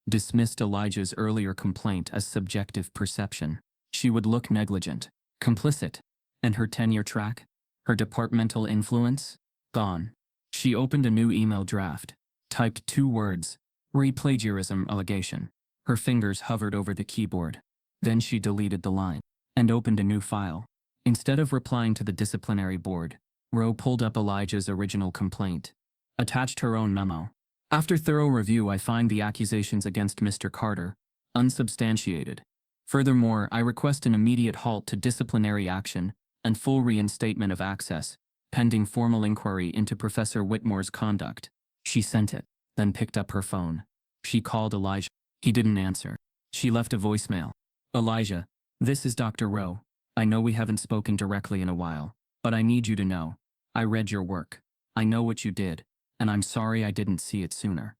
dismissed Elijah's earlier complaint as subjective perception. She would look negligent, complicit, and her tenure track, her departmental influence, gone. She opened a new email draft, typed 2 words, re-plagiarism allegation. Her fingers hovered over the keyboard. Then she deleted the line, and opened a new file. Instead of replying to the disciplinary board, Roe pulled up Elijah's original complaint, attached her own memo. After thorough review, I find the accusations against Mr. Carter unsubstantiated. Furthermore, I request an immediate halt to disciplinary action and full reinstatement of access, pending formal inquiry into Professor Whitmore's conduct. She sent it, then picked up her phone. She called Elijah. He didn't answer. She left a voicemail. Elijah, this is Dr. Rowe. I know we haven't spoken directly in a while, but I need you to know. I read your work. I know what you did, and I'm sorry I didn't see it sooner.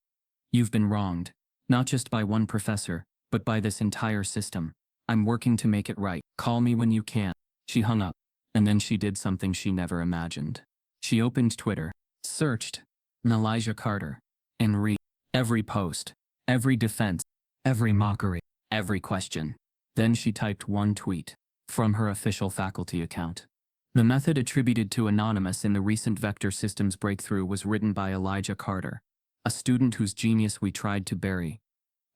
You've been wronged, not just by one professor, but by this entire system. I'm working to make it right. Call me when you can. She hung up, and then she did something she never imagined. She opened Twitter, searched Elijah Carter, and read every post, every defense, every mockery, every question. Then she typed one tweet from her official faculty account. The method attributed to Anonymous in the recent vector systems breakthrough was written by Elijah Carter. A student whose genius we tried to bury.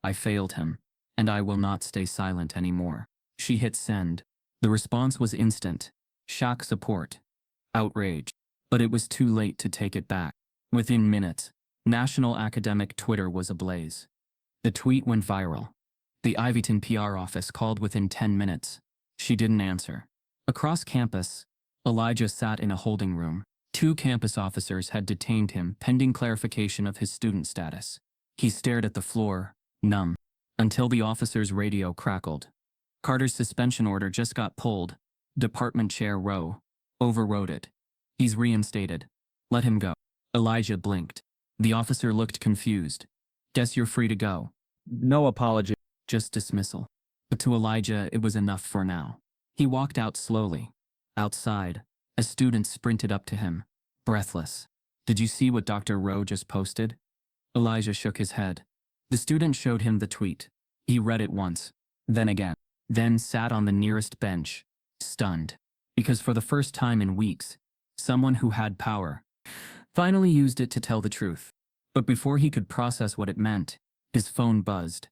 I failed him, and I will not stay silent anymore. She hit send. The response was instant. Shock, support, outrage. But it was too late to take it back. Within minutes, national academic Twitter was ablaze. The tweet went viral. The Ivyton PR office called within 10 minutes. She didn't answer. Across campus, Elijah sat in a holding room. 2 campus officers had detained him pending clarification of his student status. He stared at the floor, numb, until the officer's radio crackled. Carter's suspension order just got pulled. Department Chair Rowe overrode it. He's reinstated. Let him go. Elijah blinked. The officer looked confused. Guess you're free to go. No apology. Just dismissal. But to Elijah, it was enough for now. He walked out slowly. Outside, a student sprinted up to him, breathless. Did you see what Dr. Rowe just posted? Elijah shook his head. The student showed him the tweet. He read it once, then again, then sat on the nearest bench, stunned. Because for the first time in weeks, someone who had power finally used it to tell the truth. But before he could process what it meant, his phone buzzed.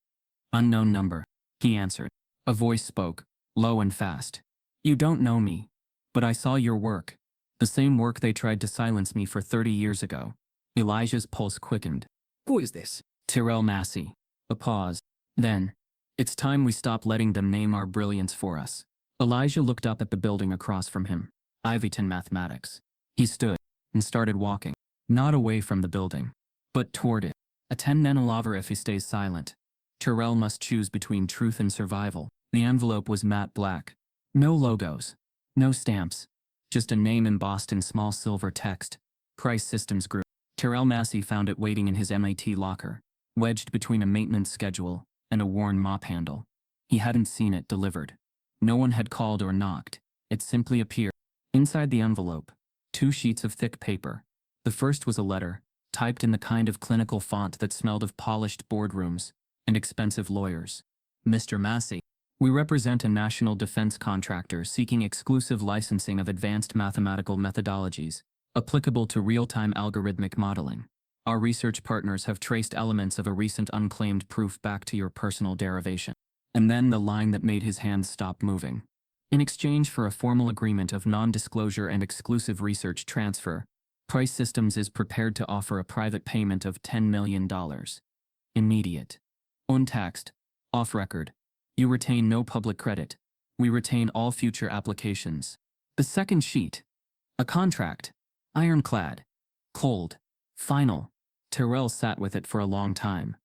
Unknown number. He answered. A voice spoke, low and fast. You don't know me, but I saw your work. The same work they tried to silence me for 30 years ago. Elijah's pulse quickened. Who is this? Terrell Massey. A pause. Then, it's time we stop letting them name our brilliance for us. Elijah looked up at the building across from him. Ivyton Mathematics. He stood and started walking, not away from the building, but toward it. A 10 nanolaver if he stays silent. Terrell must choose between truth and survival. The envelope was matte black. No logos. No stamps. Just a name embossed in small silver text. Price Systems Group. Terrell Massey found it waiting in his MIT locker, wedged between a maintenance schedule and a worn mop handle. He hadn't seen it delivered. No one had called or knocked. It simply appeared. Inside the envelope, 2 sheets of thick paper. The first was a letter, typed in the kind of clinical font that smelled of polished boardrooms and expensive lawyers. Mr. Massey, we represent a national defense contractor seeking exclusive licensing of advanced mathematical methodologies applicable to real-time algorithmic modeling. Our research partners have traced elements of a recent unclaimed proof back to your personal derivation. And then the line that made his hands stop moving. In exchange for a formal agreement of non-disclosure and exclusive research transfer, Price Systems is prepared to offer a private payment of $10 million. Immediate. Untaxed. Off-record. You retain no public credit. We retain all future applications. The second sheet. A contract. Ironclad. Cold. Final. Terrell sat with it for a long time.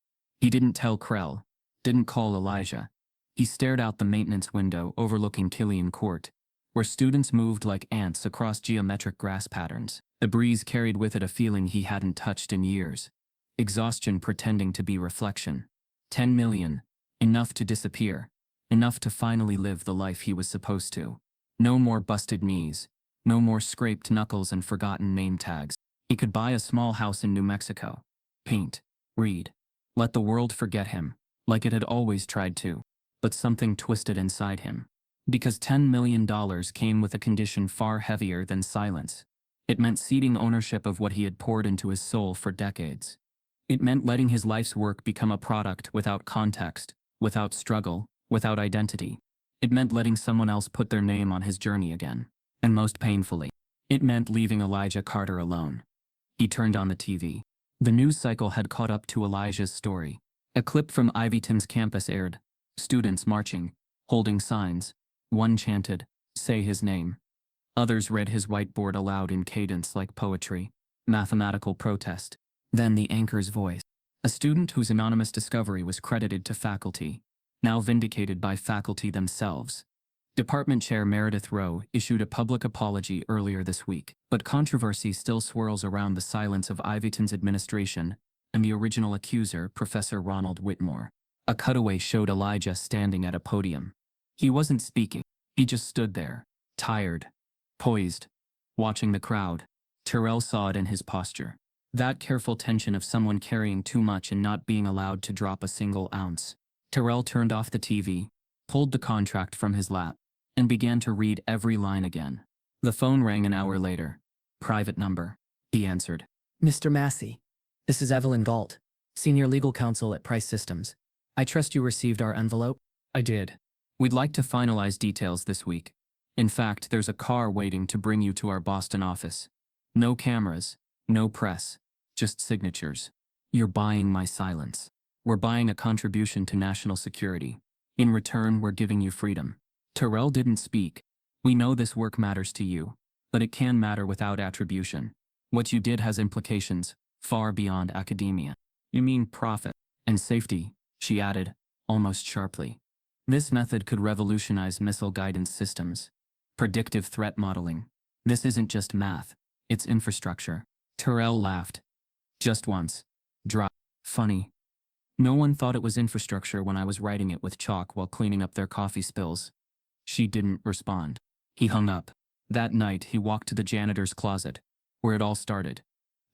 He didn't tell Krell. Didn't call Elijah. He stared out the maintenance window overlooking Killian Court, where students moved like ants across geometric grass patterns. The breeze carried with it a feeling he hadn't touched in years. Exhaustion pretending to be reflection. 10 million. Enough to disappear. Enough to finally live the life he was supposed to. No more busted knees. No more scraped knuckles and forgotten name tags. He could buy a small house in New Mexico. Paint. Read. Let the world forget him, like it had always tried to. But something twisted inside him. Because $10 million came with a condition far heavier than silence. It meant ceding ownership of what he had poured into his soul for decades. It meant letting his life's work become a product without context, without struggle, without identity. It meant letting someone else put their name on his journey again. And most painfully, it meant leaving Elijah Carter alone. He turned on the TV. The news cycle had caught up to Elijah's story. A clip from Ivyton's campus aired. Students marching, holding signs. One chanted, "Say his name." Others read his whiteboard aloud in cadence like poetry. Mathematical protest. Then the anchor's voice. A student whose anonymous discovery was credited to faculty, now vindicated by faculty themselves. Department Chair Meredith Rowe issued a public apology earlier this week, but controversy still swirls around the silence of Ivyton's administration and the original accuser, Professor Ronald Whitmore. A cutaway showed Elijah standing at a podium. He wasn't speaking. He just stood there, tired, poised, watching the crowd. Terrell saw it in his posture. That careful tension of someone carrying too much and not being allowed to drop a single ounce. Terrell turned off the TV, pulled the contract from his lap, and began to read every line again. The phone rang an hour later. Private number. He answered. Mr. Massey, This is Evelyn Galt, Senior Legal Counsel at Price Systems. I trust you received our envelope? I did. We'd like to finalize details this week. In fact, there's a car waiting to bring you to our Boston office. No cameras, no press, just signatures. You're buying my silence. We're buying a contribution to national security. In return, we're giving you freedom. Terrell didn't speak. We know this work matters to you, but it can matter without attribution. What you did has implications far beyond academia. You mean profit and safety, she added, almost sharply. This method could revolutionize missile guidance systems. Predictive threat modeling. This isn't just math, it's infrastructure. Terrell laughed. Just once. Dry. Funny. No one thought it was infrastructure when I was writing it with chalk while cleaning up their coffee spills. She didn't respond. He hung up. That night, he walked to the janitor's closet, where it all started.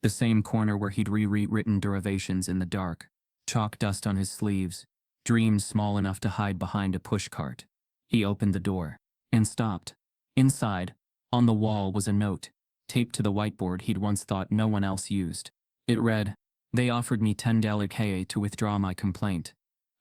The same corner where he'd rewritten derivations in the dark. Chalk dust on his sleeves. Dreams small enough to hide behind a pushcart. He opened the door and stopped. Inside, on the wall, was a note, taped to the whiteboard he'd once thought no one else used. It read, "They offered me $10,000 to withdraw my complaint.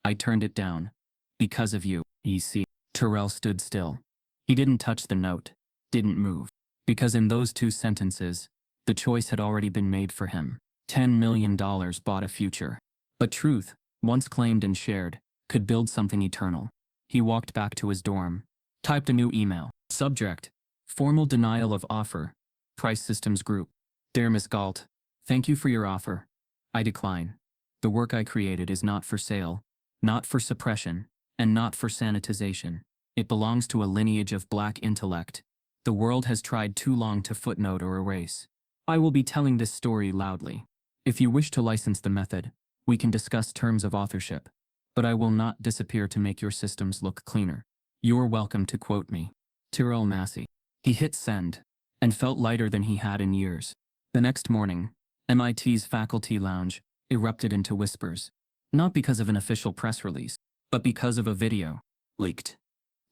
I turned it down. Because of you, EC." Terrell stood still. He didn't touch the note, didn't move. Because in those two sentences, the choice had already been made for him. $10 million bought a future. But truth, once claimed and shared, could build something eternal. He walked back to his dorm, typed a new email. Subject: formal denial of offer. Price Systems Group. Dear Miss Galt, thank you for your offer. I decline. The work I created is not for sale, not for suppression, and not for sanitization. It belongs to a lineage of black intellect. The world has tried too long to footnote or erase. I will be telling this story loudly. If you wish to license the method, we can discuss terms of authorship, but I will not disappear to make your systems look cleaner. You're welcome to quote me. Terrell Massey. He hit send, and felt lighter than he had in years. The next morning, MIT's faculty lounge erupted into whispers, not because of an official press release, but because of a video leaked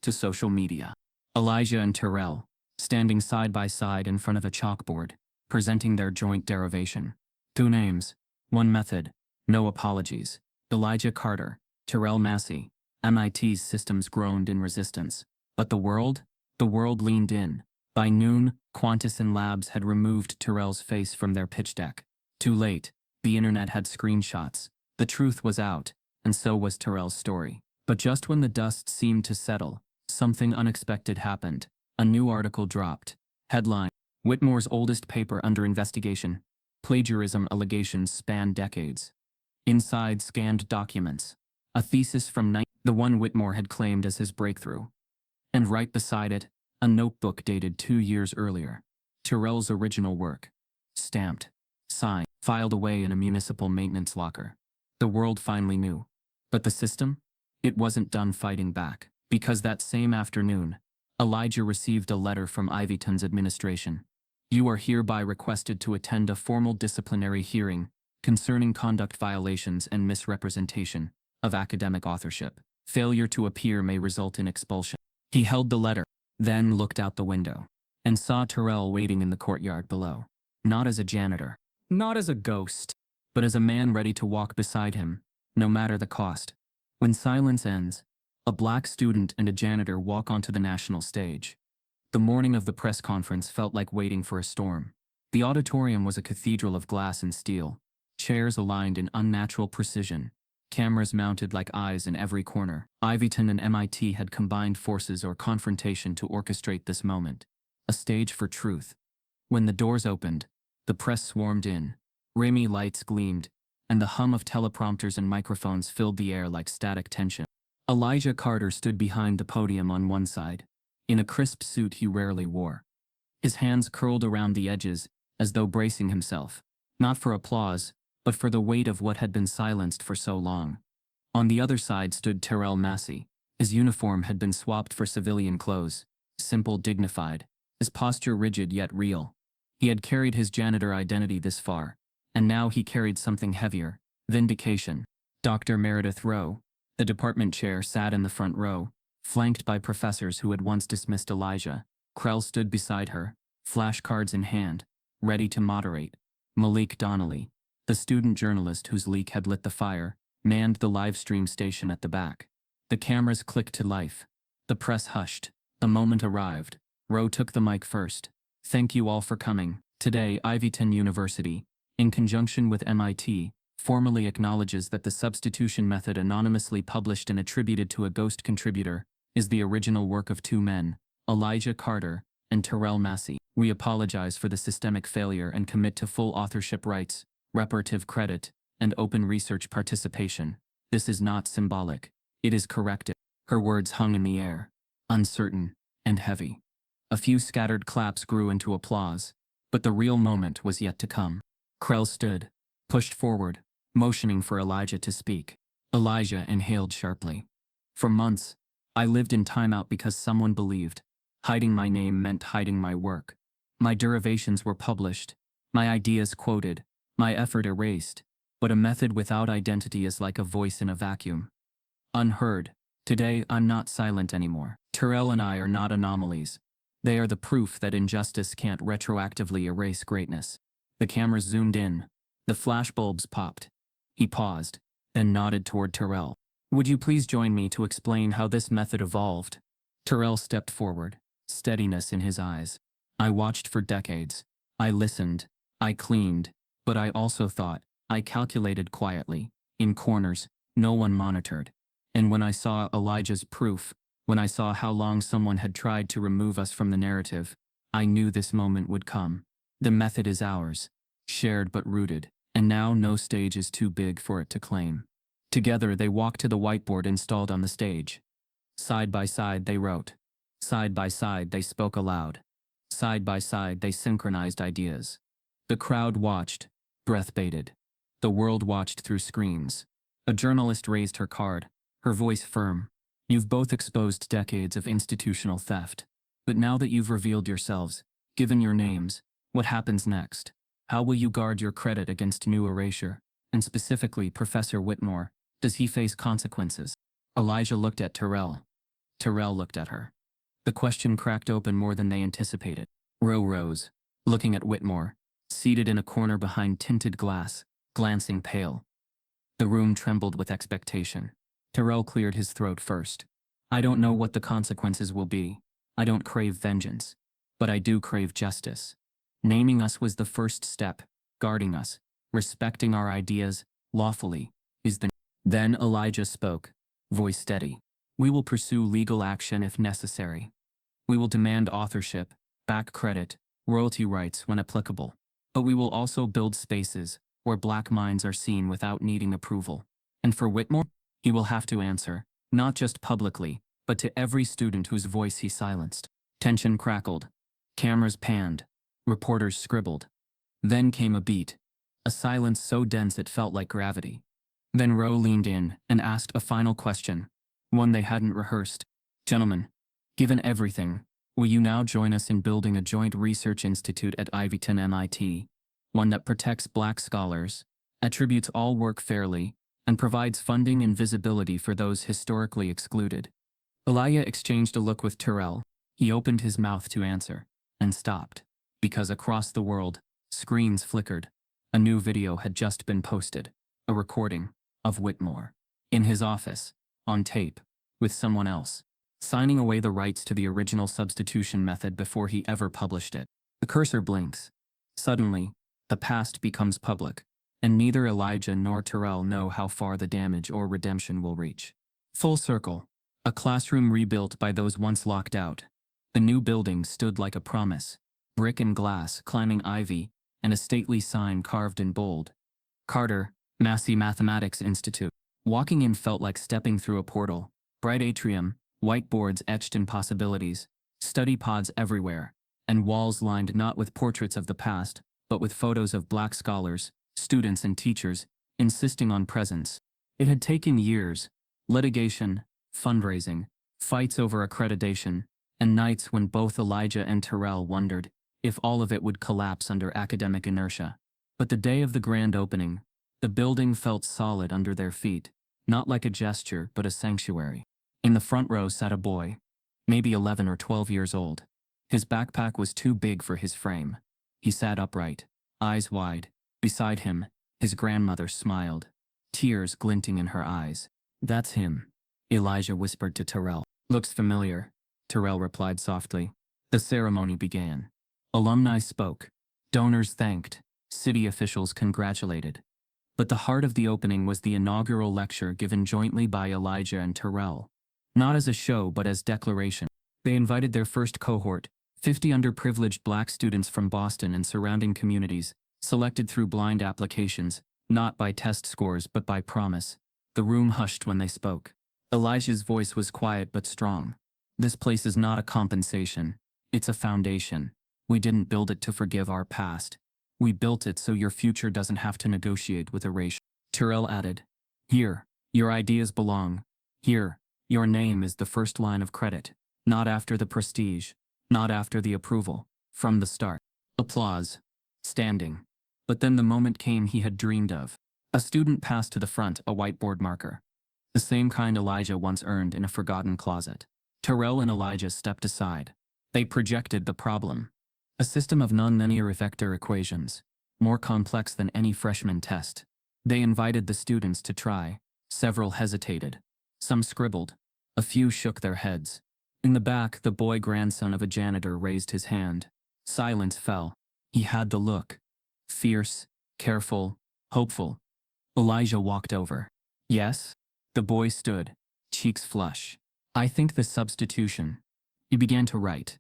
to social media. Elijah and Terrell, standing side by side in front of a chalkboard, presenting their joint derivation. Two names, one method, no apologies. Elijah Carter, Terrell Massey. MIT's systems groaned in resistance. But the world leaned in. By noon, Qantas and Labs had removed Terrell's face from their pitch deck. Too late, the internet had screenshots. The truth was out, and so was Terrell's story. But just when the dust seemed to settle, something unexpected happened. A new article dropped. Headline: Whitmore's oldest paper under investigation. Plagiarism allegations span decades. Inside scanned documents. A thesis from the one Whitmore had claimed as his breakthrough. And right beside it, a notebook dated 2 years earlier. Terrell's original work. Stamped, signed, filed away in a municipal maintenance locker. The world finally knew. But the system? It wasn't done fighting back. Because that same afternoon, Elijah received a letter from Ivyton's administration. You are hereby requested to attend a formal disciplinary hearing concerning conduct violations and misrepresentation of academic authorship. Failure to appear may result in expulsion. He held the letter, then looked out the window, and saw Terrell waiting in the courtyard below. Not as a janitor, not as a ghost, but as a man ready to walk beside him, no matter the cost. When silence ends, a black student and a janitor walk onto the national stage. The morning of the press conference felt like waiting for a storm. The auditorium was a cathedral of glass and steel, chairs aligned in unnatural precision, cameras mounted like eyes in every corner. Ivyton and MIT had combined forces or confrontation to orchestrate this moment, a stage for truth. When the doors opened, the press swarmed in, Remy lights gleamed, and the hum of teleprompters and microphones filled the air like static tension. Elijah Carter stood behind the podium on one side, in a crisp suit he rarely wore. His hands curled around the edges, as though bracing himself, not for applause, but for the weight of what had been silenced for so long. On the other side stood Terrell Massey. His uniform had been swapped for civilian clothes, simple, dignified, his posture rigid yet real. He had carried his janitor identity this far, and now he carried something heavier: vindication. Dr. Meredith Rowe, the department chair, sat in the front row, flanked by professors who had once dismissed Elijah. Krell stood beside her, flashcards in hand, ready to moderate. Malik Donnelly, The student journalist whose leak had lit the fire manned the live stream station at the back. The cameras clicked to life. The press hushed. The moment arrived. Rowe took the mic first. Thank you all for coming. Today, Ivyton University, in conjunction with MIT, formally acknowledges that the substitution method anonymously published and attributed to a ghost contributor is the original work of two men, Elijah Carter and Terrell Massey. We apologize for the systemic failure and commit to full authorship rights, reparative credit, and open research participation. This is not symbolic. It is corrective. Her words hung in the air, uncertain and heavy. A few scattered claps grew into applause, but the real moment was yet to come. Krell stood, pushed forward, motioning for Elijah to speak. Elijah inhaled sharply. For months, I lived in timeout because someone believed hiding my name meant hiding my work. My derivations were published, my ideas quoted, my effort erased, but a method without identity is like a voice in a vacuum. Unheard. Today, I'm not silent anymore. Terrell and I are not anomalies. They are the proof that injustice can't retroactively erase greatness. The cameras zoomed in. The flashbulbs popped. He paused, then nodded toward Terrell. Would you please join me to explain how this method evolved? Terrell stepped forward, steadiness in his eyes. I watched for decades. I listened. I cleaned. But I also thought. I calculated quietly. In corners, no one monitored. And when I saw Elijah's proof, when I saw how long someone had tried to remove us from the narrative, I knew this moment would come. The method is ours, shared but rooted, and now no stage is too big for it to claim. Together they walked to the whiteboard installed on the stage. Side by side they wrote. Side by side they spoke aloud. Side by side they synchronized ideas. The crowd watched, breath bated. The world watched through screens. A journalist raised her card, her voice firm. You've both exposed decades of institutional theft. But now that you've revealed yourselves, given your names, what happens next? How will you guard your credit against new erasure? And specifically, Professor Whitmore, does he face consequences? Elijah looked at Terrell. Terrell looked at her. The question cracked open more than they anticipated. Rowe rose, looking at Whitmore, seated in a corner behind tinted glass, glancing pale. The room trembled with expectation. Terrell cleared his throat first. I don't know what the consequences will be. I don't crave vengeance. But I do crave justice. Naming us was the first step. Guarding us, respecting our ideas, lawfully, is the... Then Elijah spoke, voice steady. We will pursue legal action if necessary. We will demand authorship, back credit, royalty rights when applicable. But we will also build spaces where black minds are seen without needing approval. And for Whitmore, he will have to answer, not just publicly, but to every student whose voice he silenced. Tension crackled. Cameras panned. Reporters scribbled. Then came a beat. A silence so dense it felt like gravity. Then Rowe leaned in and asked a final question, one they hadn't rehearsed. Gentlemen, given everything, will you now join us in building a joint research institute at Ivyton MIT, one that protects black scholars, attributes all work fairly, and provides funding and visibility for those historically excluded? Elijah exchanged a look with Terrell. He opened his mouth to answer, and stopped, because across the world, screens flickered. A new video had just been posted, a recording of Whitmore, in his office, on tape, with someone else, signing away the rights to the original substitution method before he ever published it. The cursor blinks. Suddenly, the past becomes public, and neither Elijah nor Terrell know how far the damage or redemption will reach. Full circle. A classroom rebuilt by those once locked out. The new building stood like a promise. Brick and glass climbing ivy, and a stately sign carved in bold. Carter, Massey Mathematics Institute. Walking in felt like stepping through a portal. Bright atrium, whiteboards etched in possibilities, study pods everywhere, and walls lined not with portraits of the past, but with photos of black scholars, students and teachers, insisting on presence. It had taken years, litigation, fundraising, fights over accreditation, and nights when both Elijah and Terrell wondered if all of it would collapse under academic inertia. But the day of the grand opening, the building felt solid under their feet, not like a gesture but a sanctuary. In the front row sat a boy, maybe 11 or 12 years old. His backpack was too big for his frame. He sat upright, eyes wide. Beside him, His grandmother smiled, tears glinting in her eyes. That's him, Elijah whispered to Terrell. Looks familiar, Terrell replied softly. The ceremony began. Alumni spoke. Donors thanked. City officials congratulated. But the heart of the opening was the inaugural lecture given jointly by Elijah and Terrell. Not as a show but as declaration. They invited their first cohort, 50 underprivileged black students from Boston and surrounding communities, selected through blind applications, not by test scores but by promise. The room hushed when they spoke. Elijah's voice was quiet but strong. This place is not a compensation. It's a foundation. We didn't build it to forgive our past. We built it so your future doesn't have to negotiate with erasure. Terrell added, here, your ideas belong. Here, your name is the first line of credit. Not after the prestige. Not after the approval. From the start. Applause. Standing. But then the moment came he had dreamed of. A student passed to the front a whiteboard marker. The same kind Elijah once earned in a forgotten closet. Terrell and Elijah stepped aside. They projected the problem. A system of nonlinear vector equations, more complex than any freshman test. They invited the students to try. Several hesitated. Some scribbled. A few shook their heads. In the back, the boy grandson of a janitor raised his hand. Silence fell. He had the look. Fierce, careful, hopeful. Elijah walked over. Yes? The boy stood, cheeks flush. I think the substitution. He began to write.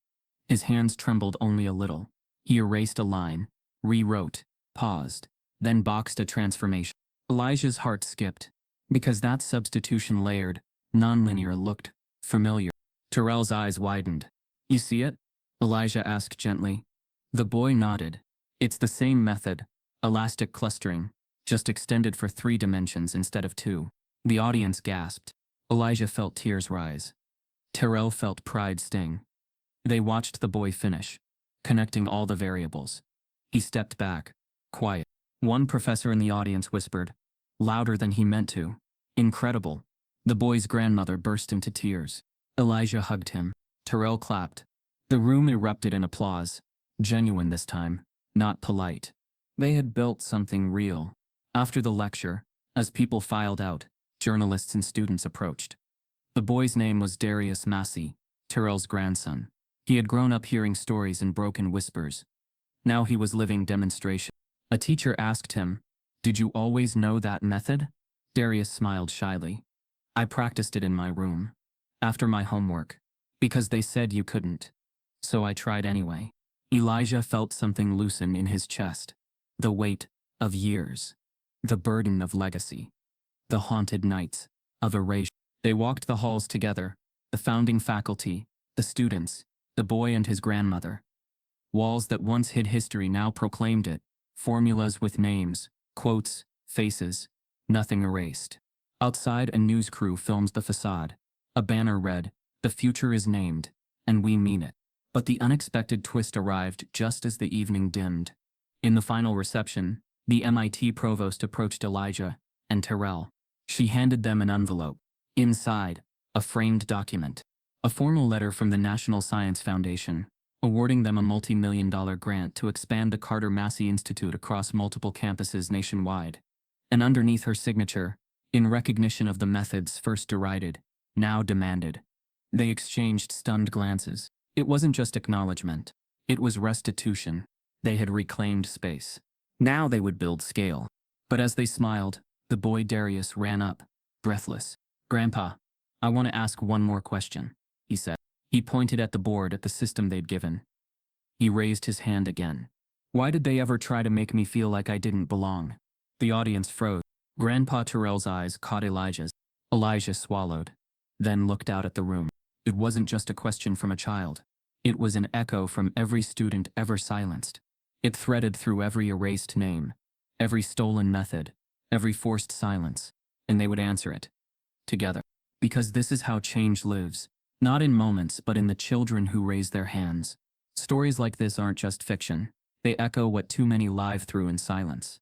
His hands trembled only a little. He erased a line, rewrote, paused, then boxed a transformation. Elijah's heart skipped, because that substitution layered, nonlinear looked familiar. Terrell's eyes widened. You see it? Elijah asked gently. The boy nodded. It's the same method, elastic clustering, just extended for 3 dimensions instead of 2. The audience gasped. Elijah felt tears rise. Terrell felt pride sting. They watched the boy finish, connecting all the variables. He stepped back, quiet. One professor in the audience whispered, louder than he meant to, incredible. The boy's grandmother burst into tears. Elijah hugged him. Terrell clapped. The room erupted in applause, genuine this time, not polite. They had built something real. After the lecture, as people filed out, journalists and students approached. The boy's name was Darius Massey, Terrell's grandson. He had grown up hearing stories in broken whispers. Now he was living demonstration. A teacher asked him, did you always know that method? Darius smiled shyly. I practiced it in my room. After my homework. Because they said you couldn't. So I tried anyway. Elijah felt something loosen in his chest. The weight of years. The burden of legacy. The haunted nights of erasure. They walked the halls together, the founding faculty, the students, the boy and his grandmother. Walls that once hid history now proclaimed it, formulas with names, quotes, faces, nothing erased. Outside, a news crew films the facade. A banner read, the future is named, and we mean it. But the unexpected twist arrived just as the evening dimmed. In the final reception, the MIT provost approached Elijah and Terrell. She handed them an envelope. Inside, a framed document. A formal letter from the National Science Foundation, awarding them a multi-million-dollar grant to expand the Carter Massey Institute across multiple campuses nationwide. And underneath her signature, in recognition of the methods first derided, now demanded. They exchanged stunned glances. It wasn't just acknowledgement. It was restitution. They had reclaimed space. Now they would build scale. But as they smiled, the boy Darius ran up, breathless. Grandpa, I want to ask one more question, he said. He pointed at the board at the system they'd given. He raised his hand again. Why did they ever try to make me feel like I didn't belong? The audience froze. Grandpa Terrell's eyes caught Elijah's. Elijah swallowed, then looked out at the room. It wasn't just a question from a child. It was an echo from every student ever silenced. It threaded through every erased name, every stolen method, every forced silence, and they would answer it. Together. Because this is how change lives. Not in moments, but in the children who raise their hands. Stories like this aren't just fiction. They echo what too many live through in silence.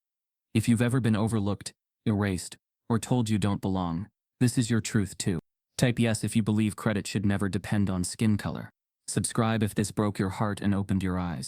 If you've ever been overlooked, erased, or told you don't belong, this is your truth too. Type yes if you believe credit should never depend on skin color. Subscribe if this broke your heart and opened your eyes.